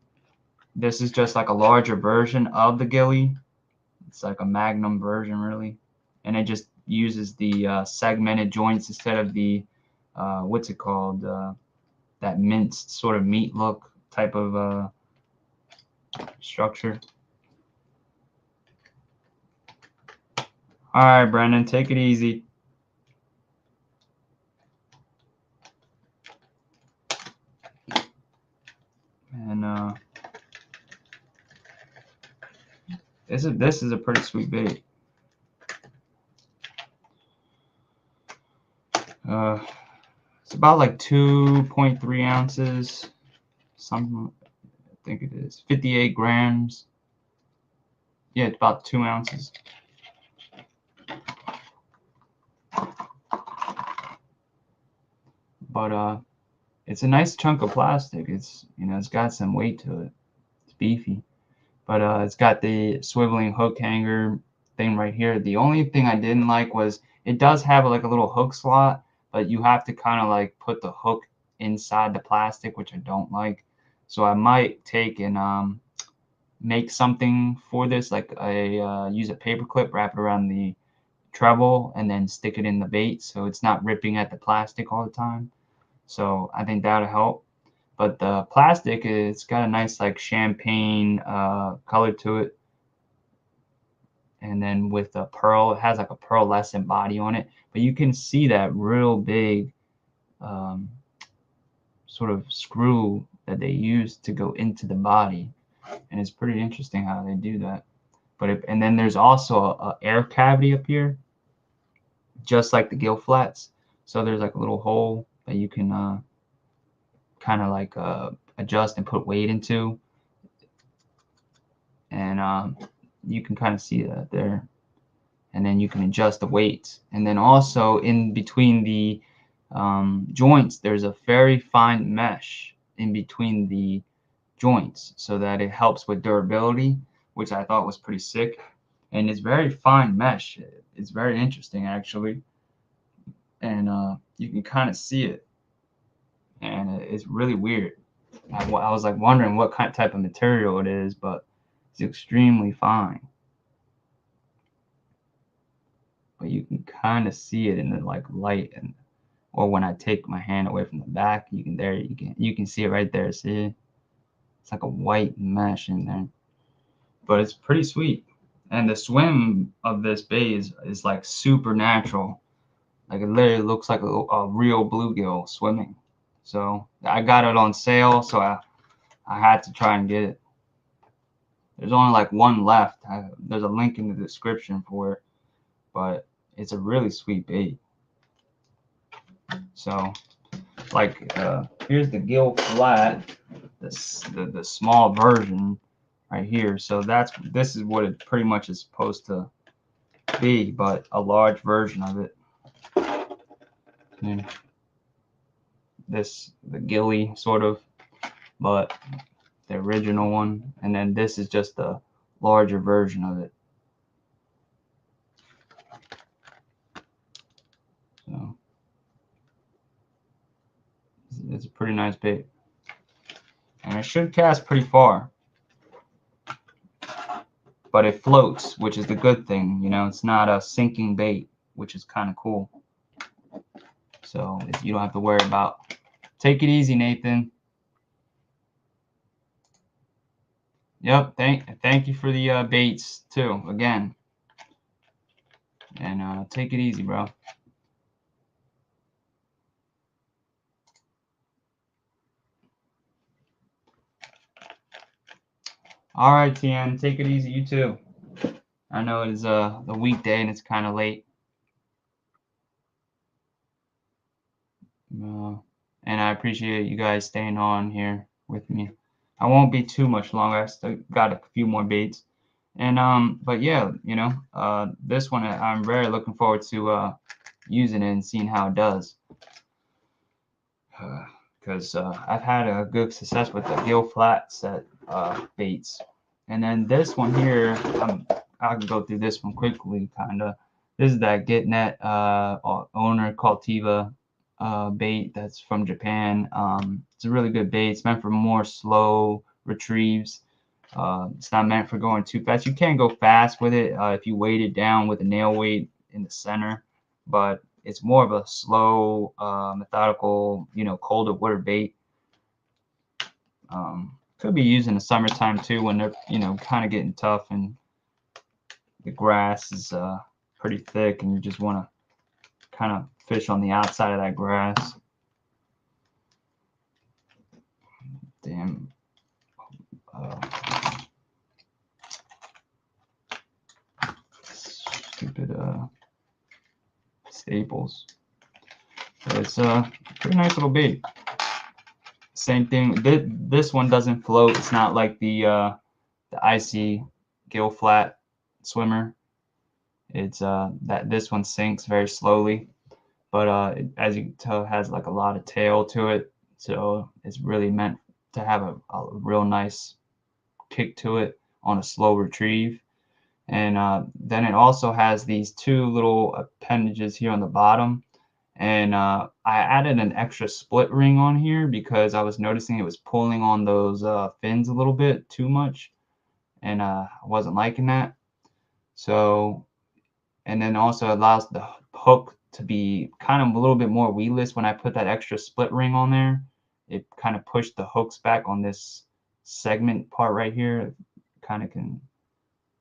this is just like a larger version of the gilly. It's like a magnum version, really, and it just uses the segmented joints instead of the what's it called, that minced sort of meat look type of structure. All right, Brendan, take it easy. And this is a pretty sweet bait. It's about like 2.3 ounces, something. I think it is 58 grams. Yeah, it's about 2 ounces. But it's a nice chunk of plastic. It's it's got some weight to it. It's beefy. But it's got the swiveling hook hanger thing right here. The only thing I didn't like was it does have like a little hook slot, but you have to kind of like put the hook inside the plastic, which I don't like. So I might take and make something for this, like use a paper clip, wrap it around the treble, and then stick it in the bait so it's not ripping at the plastic all the time. So I think that'll help. But the plastic, it's got a nice like champagne color to it. And then with the pearl, it has like a pearlescent body on it. But you can see that real big sort of screw that they use to go into the body. And it's pretty interesting how they do that. and then there's also a air cavity up here, just like the gill flats. So there's like a little hole that you can kind of like adjust and put weight into, and you can kind of see that there. And then you can adjust the weights. And then also in between the joints, there's a very fine mesh in between the joints so that it helps with durability, which I thought was pretty sick. And it's very fine mesh. It's very interesting actually, and you can kind of see it, and it's really weird. I was like wondering what type of material it is, but it's extremely fine. But you can kind of see it in the like light, and or when I take my hand away from the back, you can see it right there. See, it's like a white mesh in there, but it's pretty sweet. And the swim of this bait is like supernatural. Like it literally looks like a real bluegill swimming. So I got it on sale, so I had to try and get it. There's only like one left. There's a link in the description for it, but it's a really sweet bait. So like here's the gill flat, the small version right here. So this is what it pretty much is supposed to be, but a large version of it. And the gilly sort of, but the original one, and then this is just a larger version of it. So it's a pretty nice bait, and it should cast pretty far, but it floats, which is the good thing. You know, it's not a sinking bait, which is kind of cool. So you don't have to worry about. Take it easy, Nathan. Yep, thank you for the baits too, again. And take it easy, bro. All right, TN, take it easy, you too. I know it is the weekday and it's kind of late. And I appreciate you guys staying on here with me. I won't be too much longer. I still got a few more baits. And but yeah, you know, this one I'm very looking forward to using it and seeing how it does. Because I've had a good success with the gill flat set baits. And then this one here, I can go through this one quickly, kind of. This is that GetNet owner Cultiva bait that's from Japan. It's a really good bait. It's meant for more slow retrieves. It's not meant for going too fast. You can go fast with it if you weight it down with a nail weight in the center, but it's more of a slow, methodical, you know, colder water bait. Could be used in the summertime too when they're, you know, kind of getting tough and the grass is pretty thick and you just want to kind of fish on the outside of that grass. Damn. Stupid staples. So it's a pretty nice little bait. Same thing. This one doesn't float. It's not like the icy gill flat swimmer. It's that this one sinks very slowly, but as you can tell, it has like a lot of tail to it, so it's really meant to have a real nice kick to it on a slow retrieve. And then it also has these two little appendages here on the bottom, and I added an extra split ring on here because I was noticing it was pulling on those fins a little bit too much, and I wasn't liking that. So, and then also allows the hook to be kind of a little bit more weedless. When I put that extra split ring on there, it kind of pushed the hooks back on this segment part right here. Kind of can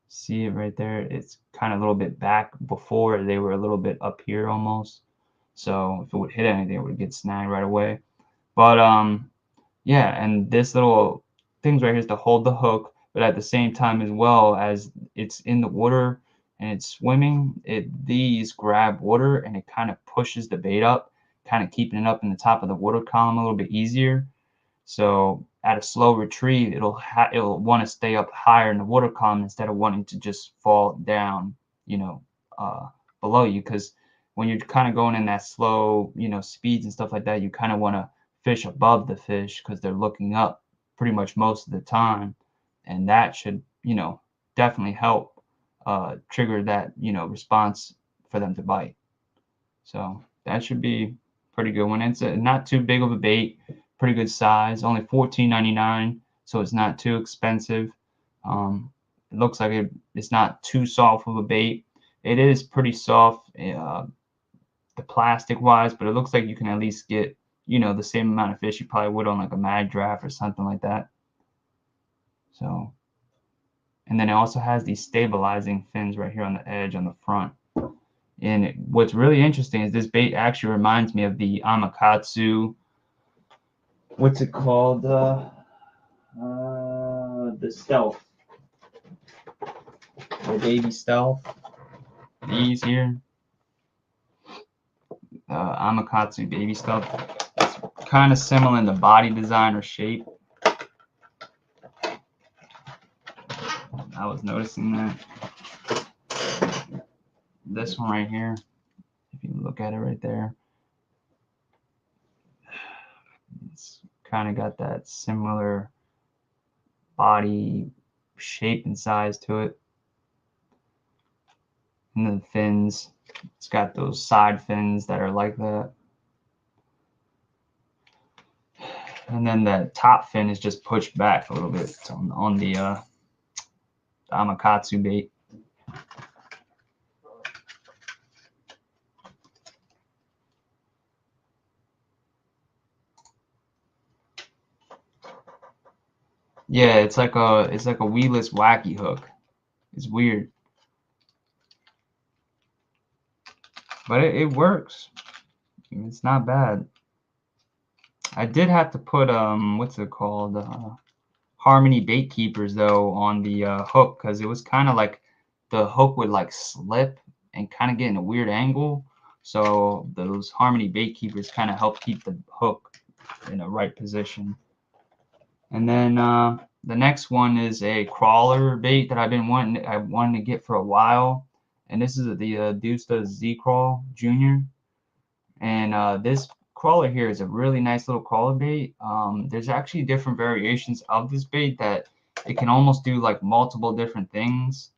see it right there. It's kind of a little bit back. Before they were a little bit up here almost, so if it would hit anything, it would get snagged right away. But yeah, and this little things right here is to hold the hook. but at the same time as well, as it's in the water and it's swimming, these grab water and it kind of pushes the bait up, kind of keeping it up in the top of the water column a little bit easier. So at a slow retrieve, it'll want to stay up higher in the water column instead of wanting to just fall down, you know, below you. Because when you're kind of going in that slow, speeds and stuff like that, you kind of want to fish above the fish because they're looking up pretty much most of the time, and that should, definitely help trigger that, response for them to bite. So that should be pretty good one. It's not too big of a bait, pretty good size, only $14.99, so it's not too expensive. It looks like it's not too soft of a bait. It is pretty soft, the plastic wise, but it looks like you can at least get, the same amount of fish you probably would on like a mag draft or something like that. So, and then it also has these stabilizing fins right here on the edge on the front. And what's really interesting is this bait actually reminds me of the Amakatsu. What's it called? The Stealth. The baby Stealth. These here. Amakatsu baby Stealth. It's kind of similar in the body design or shape. I was noticing that. This one right here, if you look at it right there, it's kind of got that similar body shape and size to it. And then the fins, it's got those side fins that are like that. And then the top fin is just pushed back a little bit on the Amakatsu bait. Yeah, it's like a weedless wacky hook. It's weird, but it works. It's not bad. I did have to put what's it called, Harmony bait keepers though on the hook, because it was kind of like the hook would like slip and kind of get in a weird angle. So those Harmony bait keepers kind of help keep the hook in the right position. And then the next one is a crawler bait that I wanted to get for a while, and this is the Dusta Z Crawl Junior. And this crawler here is a really nice little crawler bait. There's actually different variations of this bait that it can almost do like multiple different things.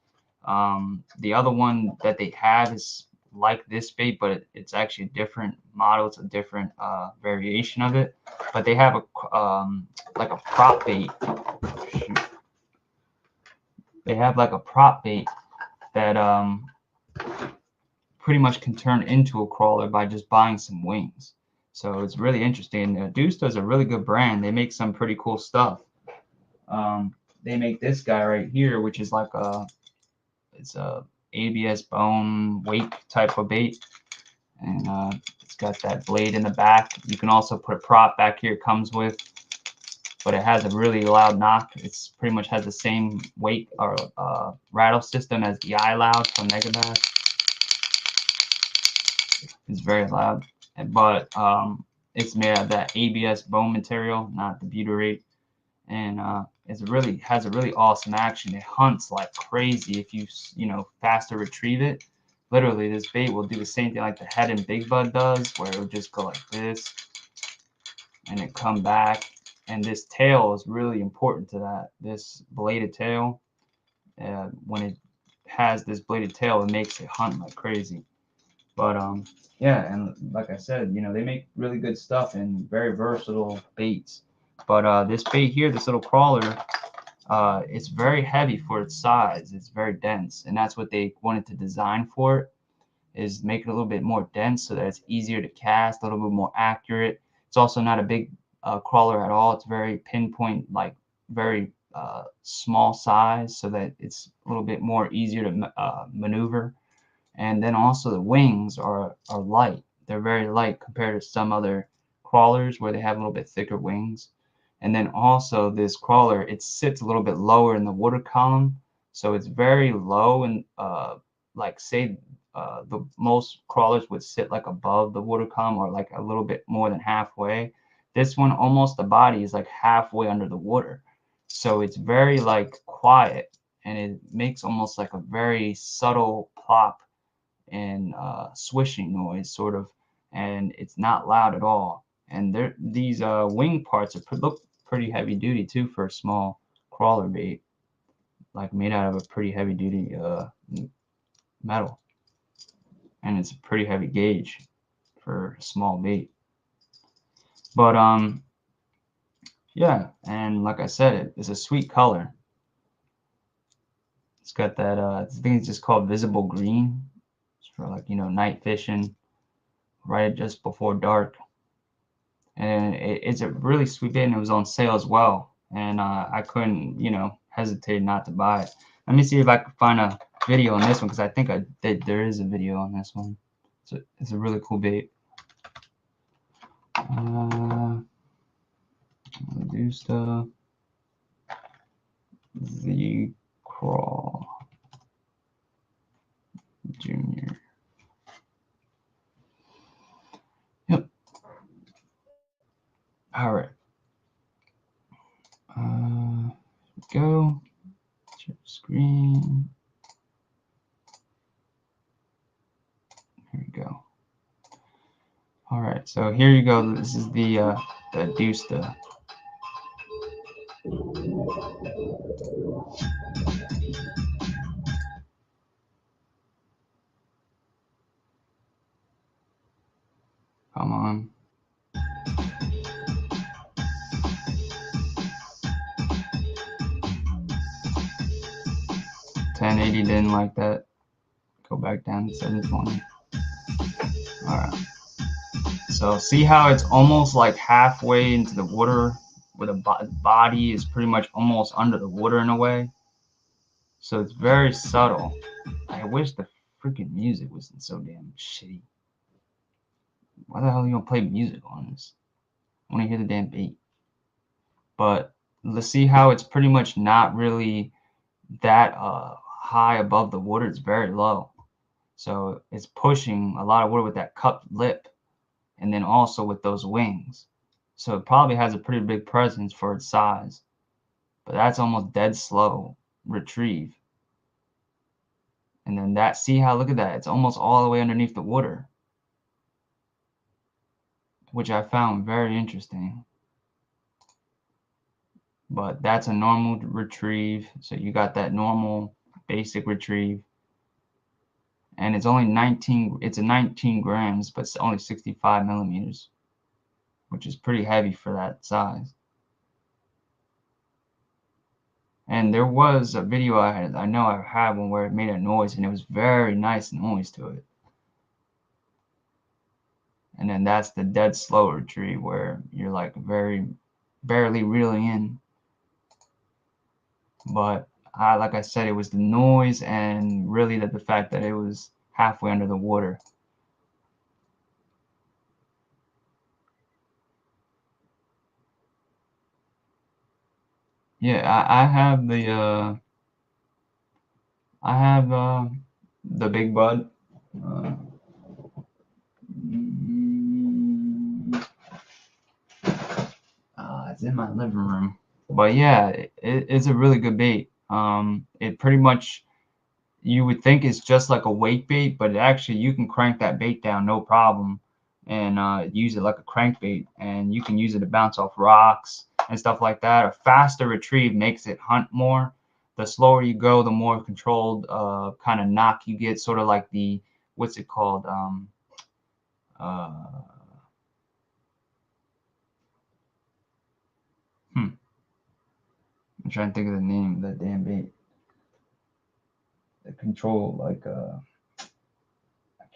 The other one that they have is like this bait, but it's actually a different model. It's a different variation of it. But they have like a prop bait. Shoot. They have like a prop bait that pretty much can turn into a crawler by just buying some wings. So it's really interesting. Dusta is a really good brand. They make some pretty cool stuff. They make this guy right here, which is like it's a ABS bone wake type of bait, and it's got that blade in the back. You can also put a prop back here, it comes with, but it has a really loud knock. It's pretty much has the same weight or rattle system as the iLoud from Megabass. It's very loud, but it's made out of that ABS bone material, not the butyrate, and has a really awesome action. It hunts like crazy if you faster retrieve it. Literally, this bait will do the same thing like the head and big bud does, where it will just go like this and it come back. And this tail is really important to that. This bladed tail, when it has this bladed tail, it makes it hunt like crazy. But yeah, and like I said, they make really good stuff and very versatile baits. But this bait here, this little crawler, it's very heavy for its size. It's very dense, and that's what they wanted to design for it, is make it a little bit more dense so that it's easier to cast, a little bit more accurate. It's also not a big crawler at all. It's very pinpoint, like very small size, so that it's a little bit more easier to maneuver. And then also the wings are light. They're very light compared to some other crawlers where they have a little bit thicker wings. And then also this crawler, it sits a little bit lower in the water column, so it's very low, and like say the most crawlers would sit like above the water column or like a little bit more than halfway. This one, almost the body is like halfway under the water, so it's very like quiet, and it makes almost like a very subtle plop and swishing noise sort of, and it's not loud at all. And these wing parts look pretty heavy duty too for a small crawler bait, like made out of a pretty heavy duty metal, and it's a pretty heavy gauge for a small bait. But yeah, and like I said, it's a sweet color. It's got that I think it's just called visible green. It's for like, you know, night fishing right just before dark. And it's a really sweet bait, and it was on sale as well, and I couldn't, you know, hesitate not to buy it. Let me see if I can find a video on this one, because I think there is a video on this one. So it's a really cool bait. Do stuff. The Crawl Junior. Yep. All right. Go. Share screen. Here we go. All right. So here you go. This is the Dusta. Come on. $10.80 didn't like that. Go back down to $7.20. Alright. So see how it's almost like halfway into the water, where the body is pretty much almost under the water in a way. So it's very subtle. I wish the freaking music wasn't so damn shitty. Why the hell are you gonna play music on this? I wanna hear the damn beat. But let's see how it's pretty much not really that high above the water. It's very low. So it's pushing a lot of water with that cupped lip, and then also with those wings. So it probably has a pretty big presence for its size. But that's almost dead slow retrieve. And then that, see how, look at that, it's almost all the way underneath the water, which I found very interesting. But that's a normal retrieve, so you got that normal basic retrieve, and it's only 19 grams, but it's only 65 millimeters, which is pretty heavy for that size. And there was a video I know I had one where it made a noise, and it was very nice noise to it. And then that's the dead slow retrieve, where you're like barely reeling in. But like I said, it was the noise, and really the fact that it was halfway under the water. Yeah, I have the Big Bud. It's in my living room. But yeah, it's a really good bait. It pretty much, you would think it's just like a weight bait, but actually you can crank that bait down no problem, and use it like a crankbait, and you can use it to bounce off rocks and stuff like that. A faster retrieve makes it hunt more. The slower you go, the more controlled kind of knock you get, sort of like the, what's it called? I'm trying to think of the name of that damn bait. The control, like I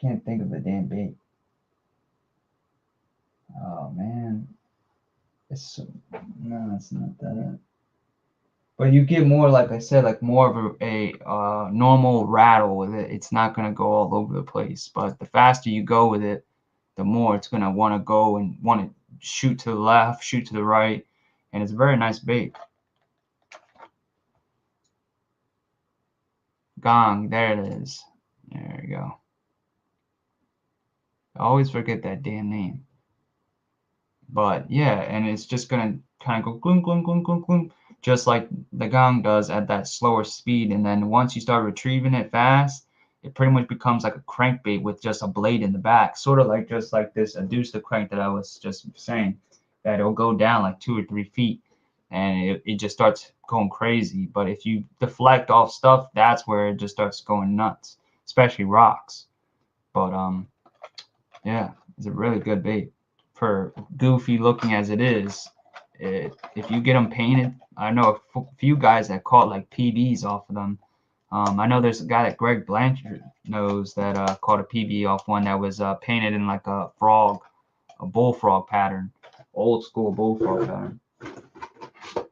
can't think of the damn bait. Oh man, no, it's not that. But you get more, like I said, like more of a normal rattle with it. It's not gonna go all over the place. But the faster you go with it, the more it's gonna want to go and want to shoot to the left, shoot to the right, and it's a very nice bait. Gong, there it is. There we go. I always forget that damn name. But yeah, and it's just gonna kind of go gloom, gloom, gloom, gloom, gloom, just like the gong does at that slower speed. And then once you start retrieving it fast, it pretty much becomes like a crankbait with just a blade in the back, sort of like just like this adduce the crank that I was just saying, that it'll go down like 2 or 3 feet, and it just starts going crazy. But if you deflect off stuff, that's where it just starts going nuts, especially rocks. But yeah, it's a really good bait. For goofy looking as it is, if you get them painted, I know a few guys that caught like PBs off of them. I know there's a guy that Greg Blanchard knows that caught a PB off one that was painted in like a bullfrog pattern, old school bullfrog pattern.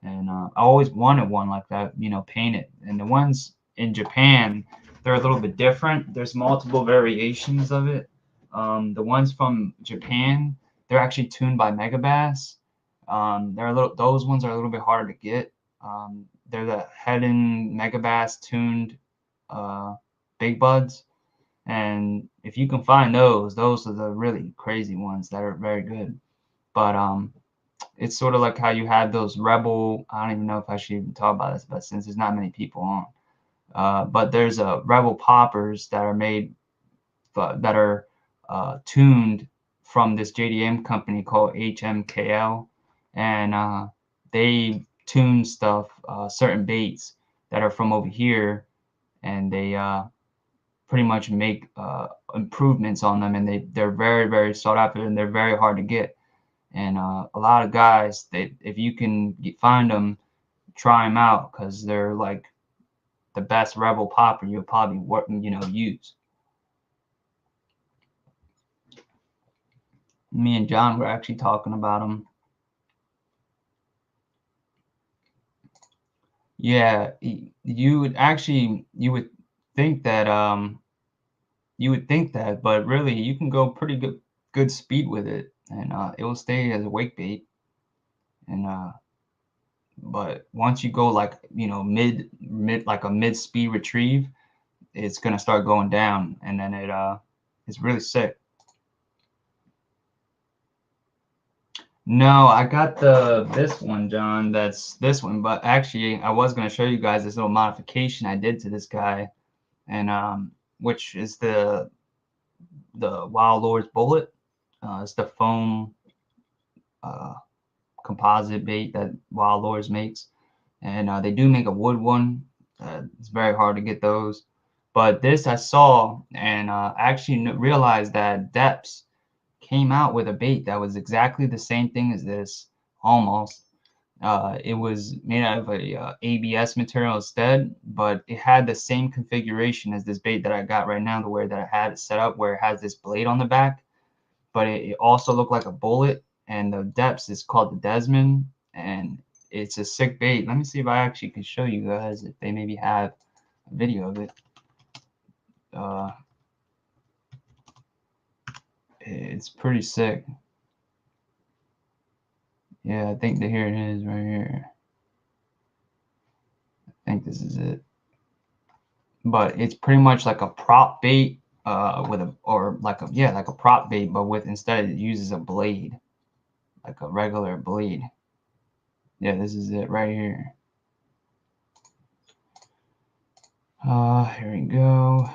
And I always wanted one like that, you know, painted. And the ones in Japan, they're a little bit different. There's multiple variations of it. The ones from Japan, they're actually tuned by Megabass. Those ones are a little bit harder to get. They're the Hedon Megabass tuned big buds, and if you can find those are the really crazy ones that are very good. But it's sort of like how you have those Rebel. I don't even know if I should even talk about this, but since there's not many people on, but there's Rebel poppers that are made that are tuned from this JDM company called HMKL, and they tune stuff, certain baits that are from over here, and they pretty much make improvements on them, and they're very, very sought after, and they're very hard to get. And a lot of guys, if you can find them, try them out, because they're like the best Rebel popper you'll probably use. Me and John were actually talking about them. Yeah, you would think that but really you can go pretty good speed with it, and it will stay as a wake bait. And but once you go like mid like a mid speed retrieve, it's gonna start going down, and then it's really sick. No, I got this one, John. That's this one, but actually, I was gonna show you guys this little modification I did to this guy, and which is the Wild Lords Bullet. It's the foam composite bait that Wild Lords makes, and they do make a wood one. It's very hard to get those, but this I saw and actually realized that Depths came out with a bait that was exactly the same thing as this, almost. It was made out of a ABS material instead, but it had the same configuration as this bait that I got right now, the way that I had it set up, where it has this blade on the back, but it also looked like a bullet. And the Depths is called the Desmond, and it's a sick bait. Let me see if I actually can show you guys if they maybe have a video of it. It's pretty sick. Yeah, I think that here it is right here. I think this is it. But it's pretty much like a prop bait with like a prop bait, but with instead it uses a blade, like a regular blade. Yeah, this is it right here. Here we go.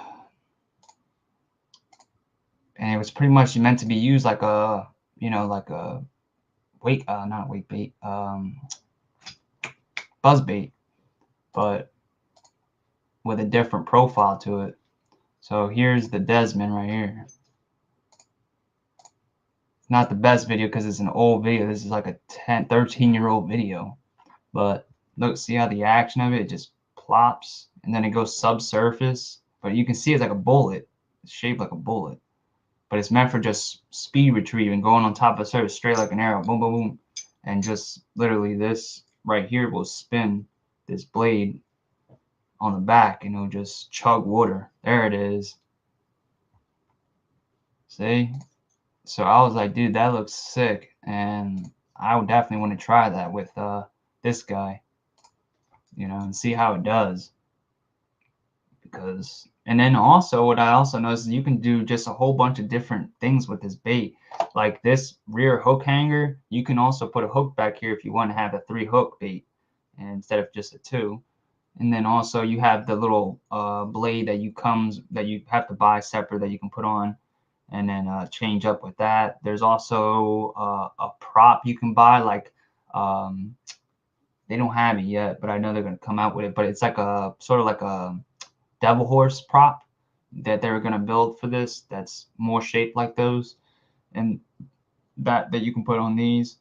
And it was pretty much meant to be used like a like a not wake bait, buzz bait, but with a different profile to it. So here's the Desmond right here. It's not the best video because it's an old video. This is like a 13-year-old video. But look, see how the action of it just plops, and then it goes subsurface. But you can see it's like a bullet. It's shaped like a bullet. But it's meant for just speed retrieving, going on top of a surface straight like an arrow. Boom, boom, boom. And just literally this right here will spin this blade on the back, and it'll just chug water. There it is. See? So I was like, dude, that looks sick. And I would definitely want to try that with this guy, you know, and see how it does. Because, and then also what I also noticed is you can do just a whole bunch of different things with this bait. Like this rear hook hanger, you can also put a hook back here if you want to have a 3-hook bait and instead of just a 2. And then also you have the little blade that you have to buy separate that you can put on and then change up with that. There's also a prop you can buy, like they don't have it yet, but I know they're gonna come out with it. But it's like a sort of like a devil horse prop that they were gonna build for this. That's more shaped like those, and that you can put on these.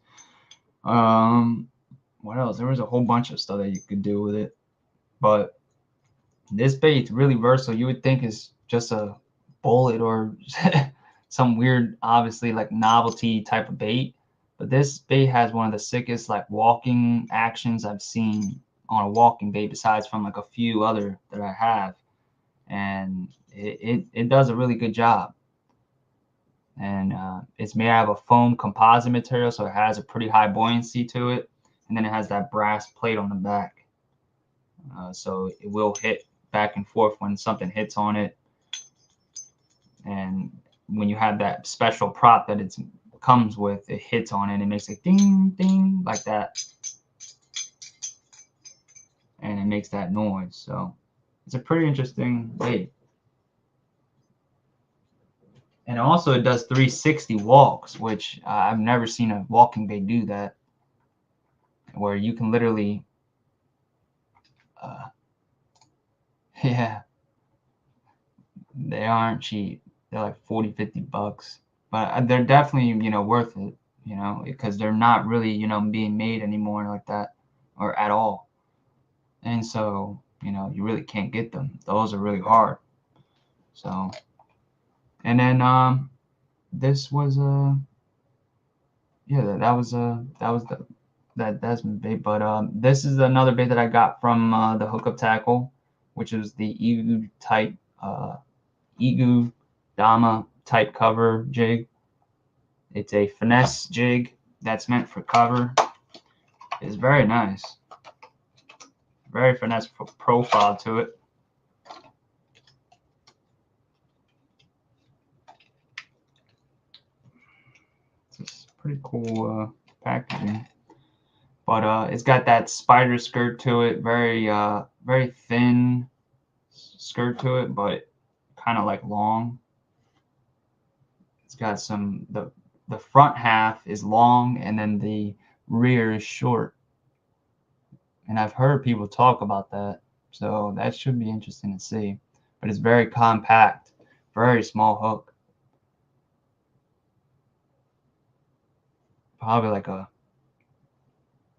What else? There was a whole bunch of stuff that you could do with it, but this bait's really versatile. You would think it's just a bullet or some weird, obviously like novelty type of bait, but this bait has one of the sickest like walking actions I've seen on a walking bait, besides from like a few other that I have, and it does a really good job. And it's made out of a foam composite material, so it has a pretty high buoyancy to it, and then it has that brass plate on the back, so it will hit back and forth when something hits on it. And when you have that special prop that it comes with, it hits on it, and it makes a ding ding like that, and it makes that noise. So it's a pretty interesting bait. And also it does 360 walks, which I've never seen a walking bait do that, where you can literally yeah, they aren't cheap. They're like 40-50 bucks, but they're definitely, you know, worth it, you know, because they're not really, you know, being made anymore like that or at all. And so, you know, you really can't get them. Those are really hard. So, and then this was yeah, that's bait. But this is another bait that I got from the HookupTackle, which is the Egu type Egu Dama type cover jig. It's a finesse jig that's meant for cover. It's very nice. Very finesse profile to it. It's pretty cool packaging. But it's got that spider skirt to it, very thin skirt to it, but kind of like long. It's got some the front half is long and then the rear is short. And I've heard people talk about that, so that should be interesting to see. But it's very compact, very small hook. Probably like a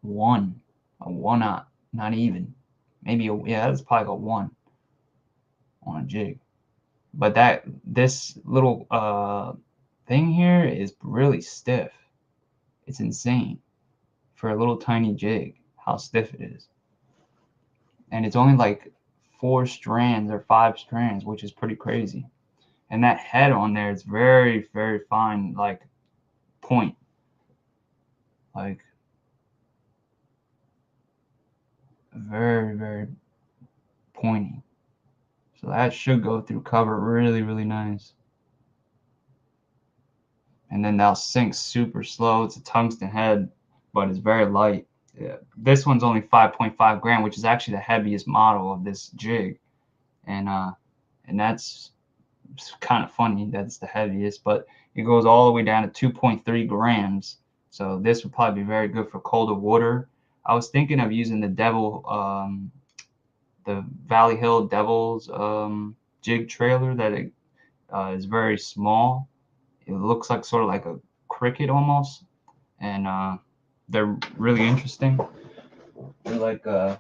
one not even. Maybe yeah, that's probably like a 1 on a jig. But this little thing here is really stiff. It's insane for a little tiny jig how stiff it is. And it's only like 4 strands or 5 strands, which is pretty crazy. And that head on there is very, very fine, like point. Like very, very pointy. So that should go through cover really, really nice. And then that'll sink super slow. It's a tungsten head, but it's very light. Yeah. This one's only 5.5 gram, which is actually the heaviest model of this jig. And that's kind of funny. That's the heaviest, but it goes all the way down to 2.3 grams. So this would probably be very good for colder water. I was thinking of using the Valley Hill Devils jig trailer that is very small. It looks like sort of like a cricket almost, and they're really interesting. They're like right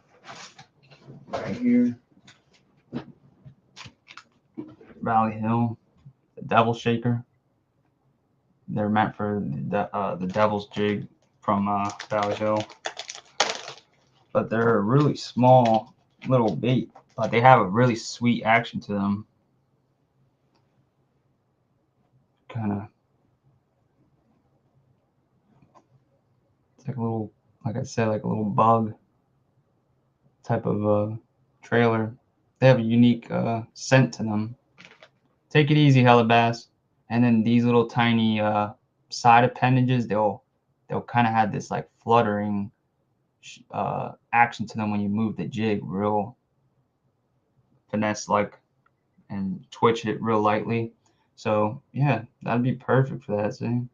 here, Valley Hill, the Devil Shaker. They're meant for the Devil's jig from Valley Hill, but they're a really small little bait, but they have a really sweet action to them. Kind of like a little, like I said, like a little bug type of trailer. They have a unique scent to them. Take it easy, Hellabass. And then these little tiny side appendages, they'll kind of have this like fluttering action to them when you move the jig real finesse like and twitch it real lightly. So yeah, that'd be perfect for that thing.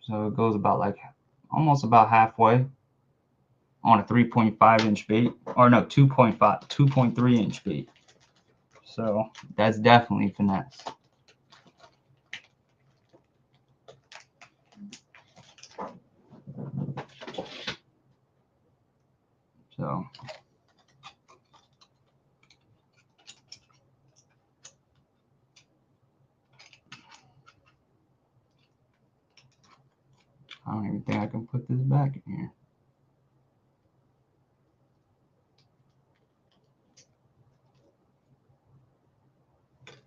So it goes about like almost about halfway on a 3.5 inch bait, or no, 2.3 inch bait. So that's definitely finesse. So I don't even think I can put this back in here.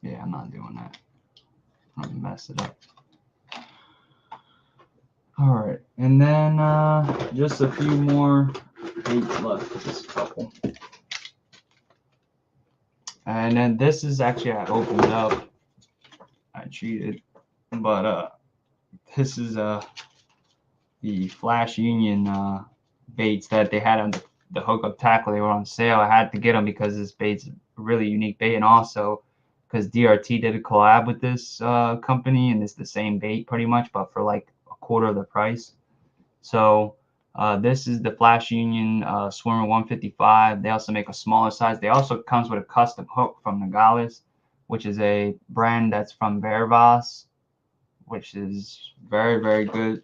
Yeah, I'm not doing that. I'm gonna mess it up. All right, and then just a few more baits left. Just a couple. And then this is actually, I opened up. I cheated, but this is the Flash Union baits that they had on the HookupTackle. They were on sale. I had to get them because this bait's a really unique bait, and also because DRT did a collab with this company, and it's the same bait pretty much, but for like a quarter of the price. So this is the Flash Union Swimmer 155. They also make a smaller size. They also comes with a custom hook from Nogales, which is a brand that's from Vervas, which is very, very good.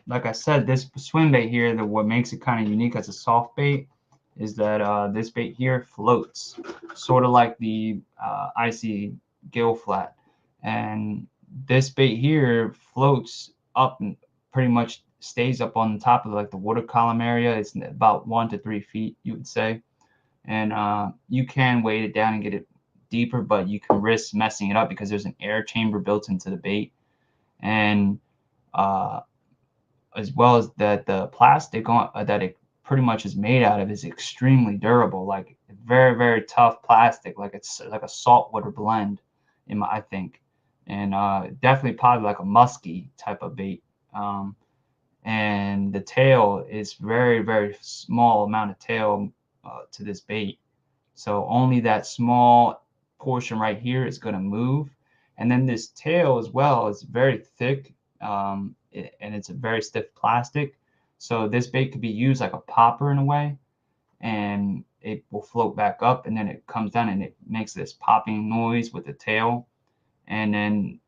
Like I said, this swim bait here, what makes it kind of unique as a soft bait is that this bait here floats, sort of like the icy gill flat. And this bait here floats up and pretty much stays up on top of like the water column area. It's about 1 to 3 feet, you would say. And you can weight it down and get it deeper, but you can risk messing it up because there's an air chamber built into the bait. And as well as that the plastic that it pretty much is made out of is extremely durable, like very, very tough plastic, like it's like a saltwater blend I think. And definitely probably like a musky type of bait. And the tail is very, very small amount of tail to this bait, so only that small portion right here is going to move. And then this tail as well is very thick, and it's a very stiff plastic. So this bait could be used like a popper in a way, and it will float back up, and then it comes down and it makes this popping noise with the tail. And then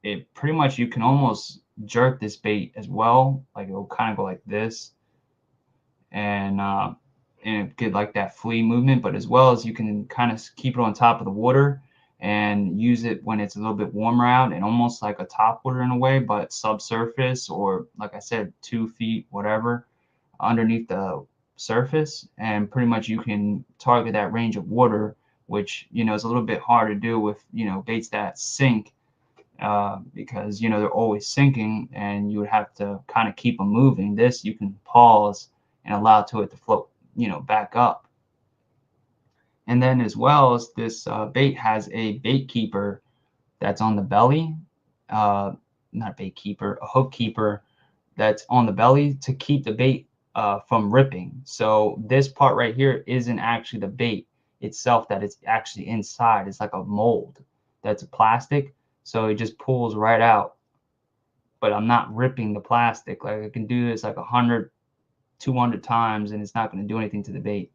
it pretty much, you can almost jerk this bait as well, like it will kind of go like this, and get like that flea movement. But as well as you can kind of keep it on top of the water and use it when it's a little bit warmer out, and almost like a top water in a way, but subsurface, or like I said, 2 feet, whatever, underneath the surface. And pretty much you can target that range of water, which, you know, is a little bit hard to do with, you know, baits that sink, because, you know, they're always sinking and you would have to kind of keep them moving. This, you can pause and allow it to float, you know, back up. And then as well as this bait has a bait keeper that's on the belly, not a bait keeper, a hook keeper that's on the belly to keep the bait from ripping. So this part right here isn't actually the bait itself, that it's actually inside. It's like a mold that's plastic, so it just pulls right out. But I'm not ripping the plastic. Like, I can do this like 100, 200 times and it's not going to do anything to the bait.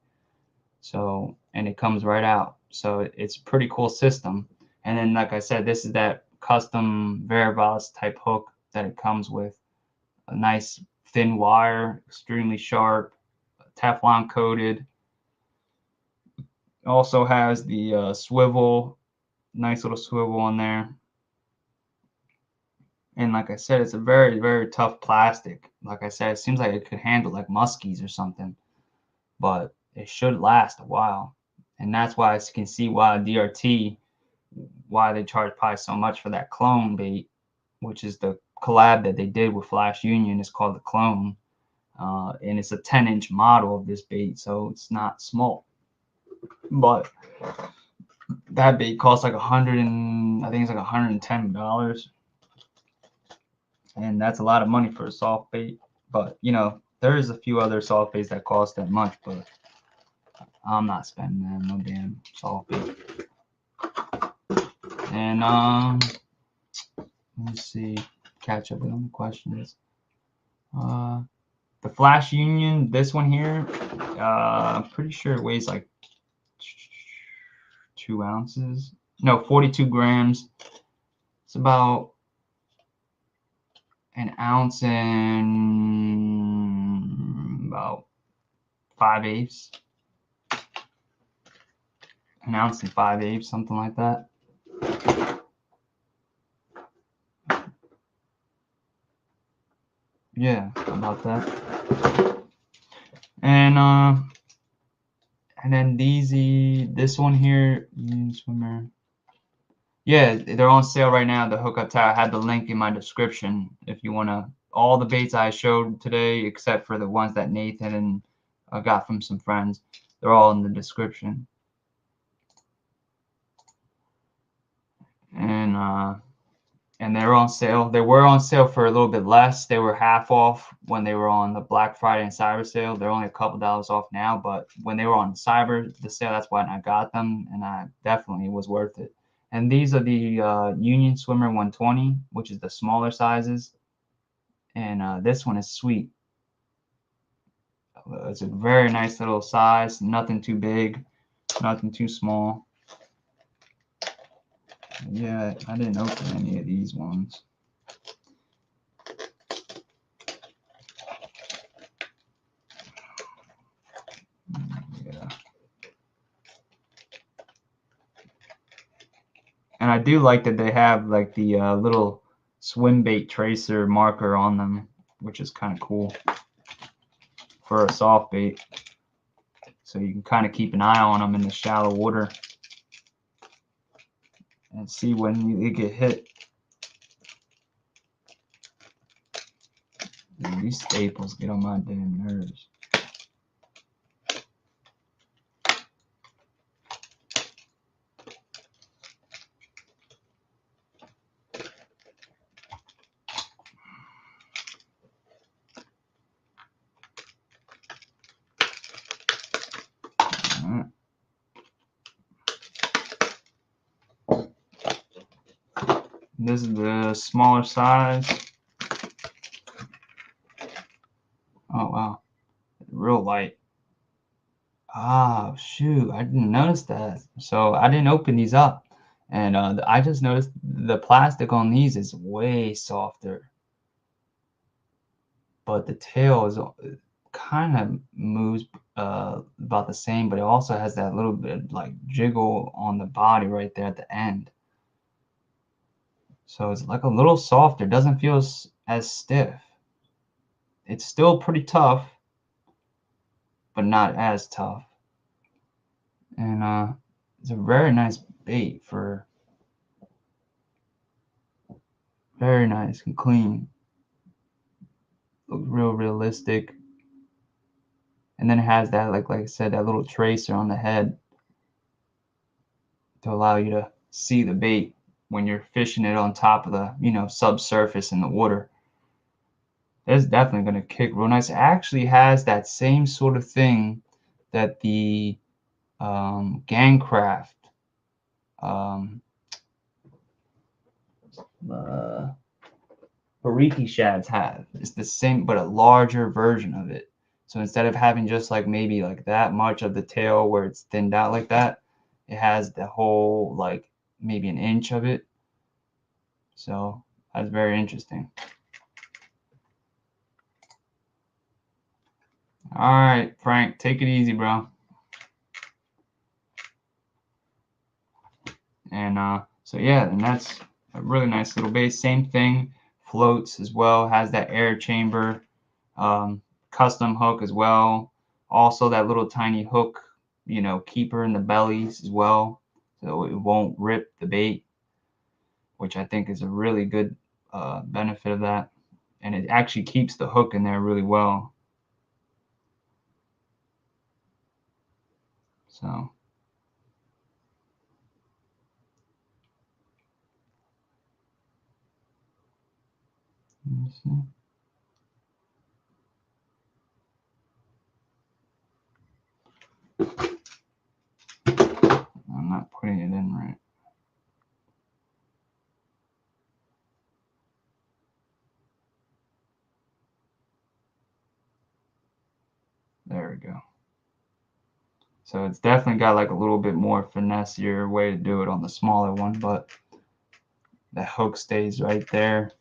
So, and it comes right out. So it's a pretty cool system. And then, like I said, this is that custom Vervas type hook that it comes with. A nice thin wire, extremely sharp, Teflon coated. Also has the swivel, nice little swivel on there. And like I said, it's a very, very tough plastic. Like I said, it seems like it could handle like muskies or something, but it should last a while. And that's why I can see why DRT, why they charge probably so much for that clone bait, which is the collab that they did with Flash Union. It's called the Clone, and it's a 10-inch model of this bait, so it's not small. But that bait costs like I think it's like $110, and that's a lot of money for a soft bait. But you know, there is a few other soft baits that cost that much, but I'm not spending that no damn soft bait. And let me see, catch up on the questions. The Flash Union, this one here, I'm pretty sure it weighs like 2 ounces. No, 42 grams. It's about an ounce and about 5/8. An ounce and 5/8, something like that. Yeah, about that. And then this one here, Union Swimmer. Yeah, they're on sale right now. The HookupTackle. I had the link in my description if you wanna. All the baits I showed today, except for the ones that Nathan and I got from some friends, they're all in the description. And they're on sale. They were on sale for a little bit less. They were half off when they were on the Black Friday and Cyber sale. They're only a couple dollars off now, but when they were on the sale, that's when I got them, and I definitely was worth it. And these are the Union Swimmer 120, which is the smaller sizes. And this one is sweet. It's a very nice little size. Nothing too big, nothing too small. Yeah, I didn't open any of these ones. Yeah. And I do like that they have like the little swim bait tracer marker on them, which is kind of cool for a soft bait. So you can kind of keep an eye on them in the shallow water and see when you get hit. Dude, these staples get on my damn nerves. This is the smaller size. Oh wow, real light. Ah, shoot, I didn't notice that. So I didn't open these up, and I just noticed the plastic on these is way softer, but the tail is kind of moves about the same, but it also has that little bit like jiggle on the body right there at the end. So it's like a little softer, doesn't feel as stiff. It's still pretty tough, but not as tough. And it's a very nice bait for very nice and clean. Looks real realistic. And then it has that like I said, that little tracer on the head to allow you to see the bait when you're fishing it on top of the, subsurface in the water. It's definitely going to kick real nice. It actually has that same sort of thing that the Gangcraft Hariki shads have. It's the same, but a larger version of it. So instead of having just like maybe like that much of the tail where it's thinned out like that, it has the whole like maybe an inch of it. So that's very interesting. All right, Frank, take it easy, bro. And so yeah, and that's a really nice little base. Same thing, floats as well, has that air chamber, custom hook as well. Also that little tiny hook, keeper in the bellies as well, so it won't rip the bait, which I think is a really good benefit of that, and it actually keeps the hook in there really well. So let me see. I'm not putting it in right. There we go. So it's definitely got like a little bit more finessier way to do it on the smaller one, but the hook stays right there,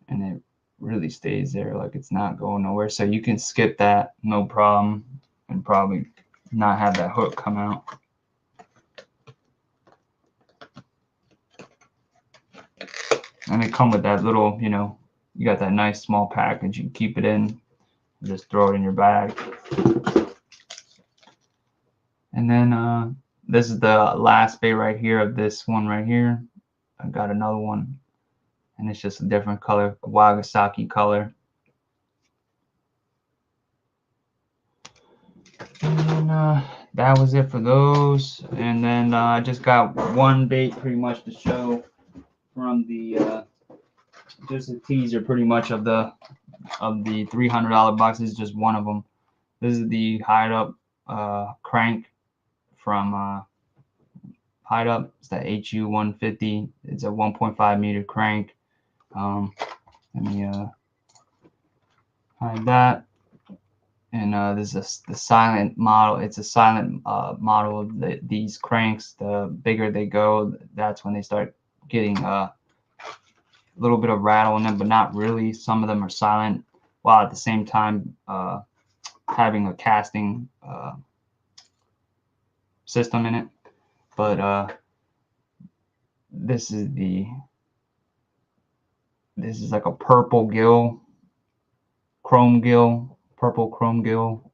and it really stays there, like it's not going nowhere. So you can skip that, no problem, and probably not have that hook come out. And it come with that little, you know, you got that nice small package. You can keep it in, just throw it in your bag. And then this is the last bait right here of this one right here. I got another one, and it's just a different color, a Wagasaki color. And then that was it for those. And then I just got one bait pretty much to show from the just a teaser pretty much of the $300 box. This is just one of them. This is the Hide Up crank from Hide Up. It's the HU 150. It's a 1.5 meter crank. Let me hide that. And this is the silent model. It's a silent model of these cranks. The bigger they go, that's when they start getting a little bit of rattle in them, but not really. Some of them are silent, while at the same time having a casting system in it. But this is like a purple gill, chrome gill, purple chrome gill.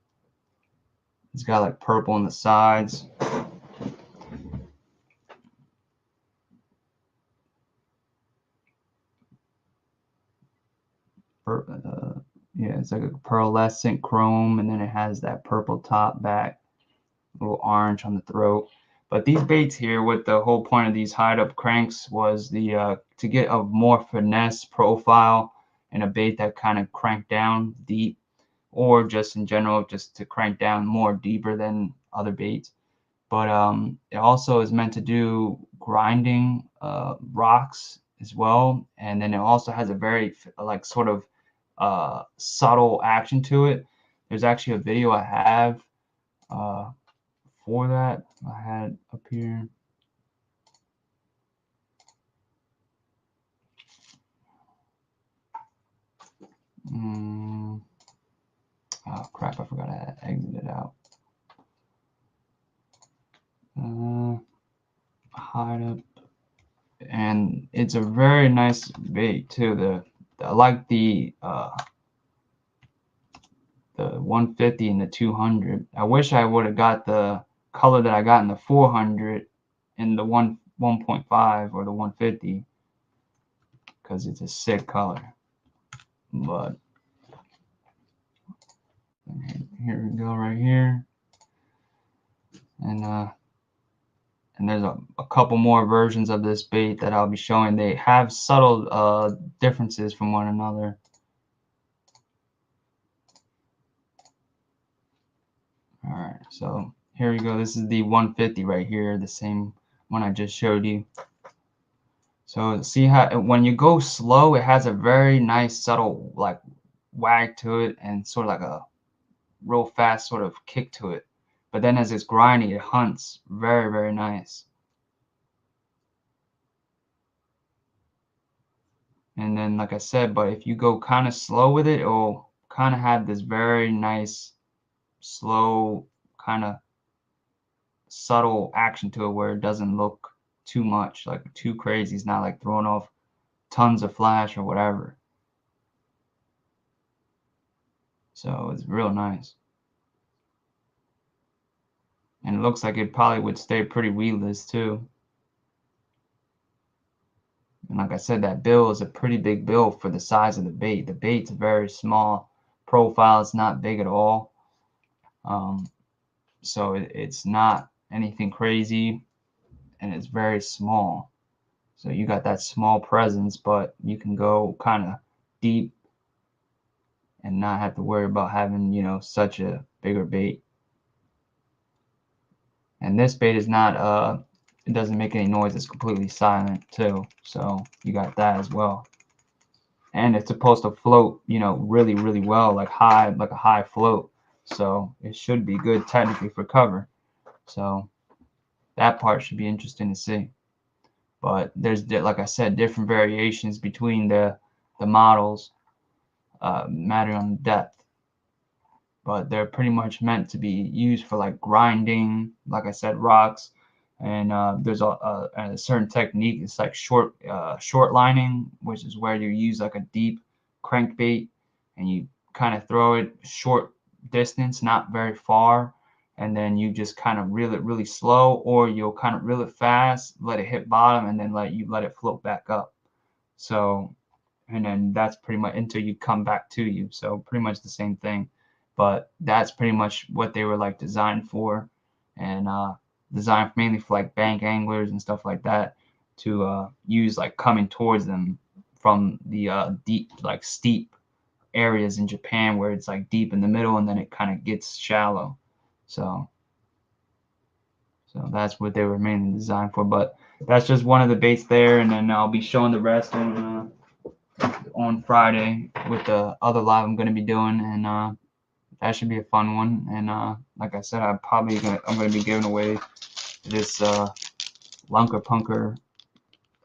It's got like purple on the sides. Yeah, it's like a pearlescent chrome, and then it has that purple top back, a little orange on the throat. But these baits here, with the whole point of these Hide Up cranks was the to get a more finesse profile and a bait that kind of cranked down deep, or just in general, just to crank down more deeper than other baits. But it also is meant to do grinding rocks as well, and then it also has a very like sort of subtle action to it. There's actually a video I have for that. I had up here. Oh crap! I forgot I exited out. Hide Up, and it's a very nice bait too. I like the 150 and the 200. I wish I would have got the color that I got in the 400 in the 1.5 or the 150, because it's a sick color. But here we go right here, and there's a couple more versions of this bait that I'll be showing. They have subtle differences from one another. All right, so here we go. This is the 150 right here, the same one I just showed you. So see how when you go slow, it has a very nice subtle like wag to it, and sort of like a real fast sort of kick to it. But then as it's grinding, it hunts very, very nice. And then like I said, but if you go kind of slow with it, it'll kind of have this very nice slow kind of subtle action to it, where it doesn't look too much like too crazy. It's not like throwing off tons of flash or whatever. So it's real nice, and it looks like it probably would stay pretty weedless too. And like I said, that bill is a pretty big bill for the size of the bait. The bait's very small. Profile is not big at all. So it's not anything crazy, and it's very small. So you got that small presence, but you can go kind of deep and not have to worry about having, you know, such a bigger bait. And this bait is not it doesn't make any noise. It's completely silent too. So you got that as well. And it's supposed to float, you know, really, really well, like a high float. So it should be good technically for cover. So that part should be interesting to see. But there's, like I said, different variations between the models, mattering on the depth. But they're pretty much meant to be used for like grinding, like I said, rocks. And there's a certain technique. It's like short lining, which is where you use like a deep crankbait and you kind of throw it short distance, not very far, and then you just kind of reel it really slow, or you'll kind of reel it fast, let it hit bottom, and then let it float back up. So, and then that's pretty much until you come back to you. So pretty much the same thing, but that's pretty much what they were like designed for, and designed mainly for like bank anglers and stuff like that to use like coming towards them from the deep, like steep areas in Japan where it's like deep in the middle and then it kind of gets shallow. So that's what they were mainly designed for. But that's just one of the baits there, and then I'll be showing the rest on Friday with the other live I'm going to be doing, and that should be a fun one. And like I said, I'm going to be giving away this Lunker Punker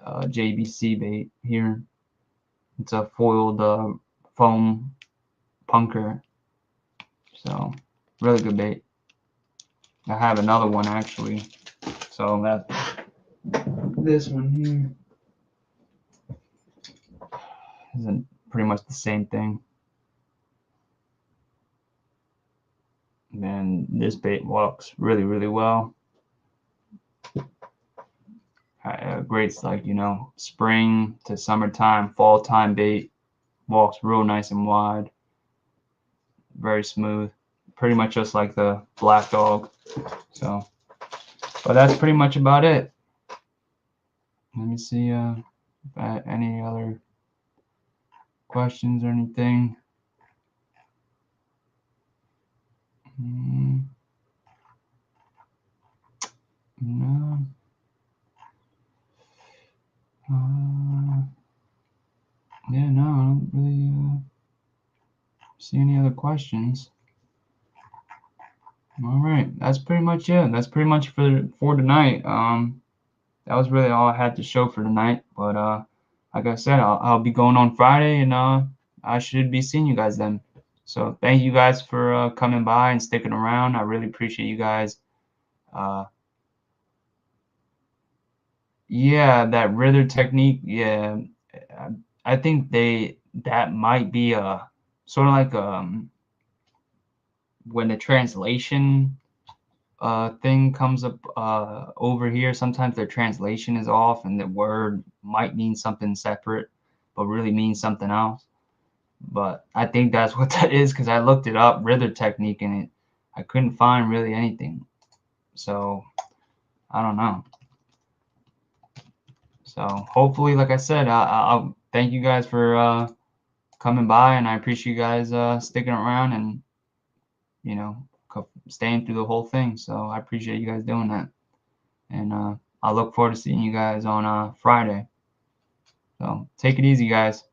JBC bait here. It's a foiled foam punker, so really good bait. I have another one actually, so that's this one here. Is pretty much the same thing. And then this bait walks really, really well. Great, like, you know, spring to summertime, fall time bait. Walks real nice and wide. Very smooth. Pretty much just like the Black Dog. So, but that's pretty much about it. Let me see if I had any other questions or anything. No. Yeah, no, I don't really see any other questions. All right, that's pretty much it. That's pretty much for tonight. That was really all I had to show for tonight. But like I said, I'll be going on Friday, and I should be seeing you guys then. So thank you guys for coming by and sticking around. I really appreciate you guys. Yeah, that Rither technique. Yeah, I think that might be a sort of like when the translation thing comes up over here. Sometimes their translation is off, and the word might mean something separate, but really means something else. But I think that's what that is, because I looked it up, Rither technique, and I couldn't find really anything. So I don't know. So hopefully, like I said, I'll thank you guys for coming by, and I appreciate you guys sticking around and, you know, staying through the whole thing. So I appreciate you guys doing that, and I look forward to seeing you guys on Friday. So take it easy, guys.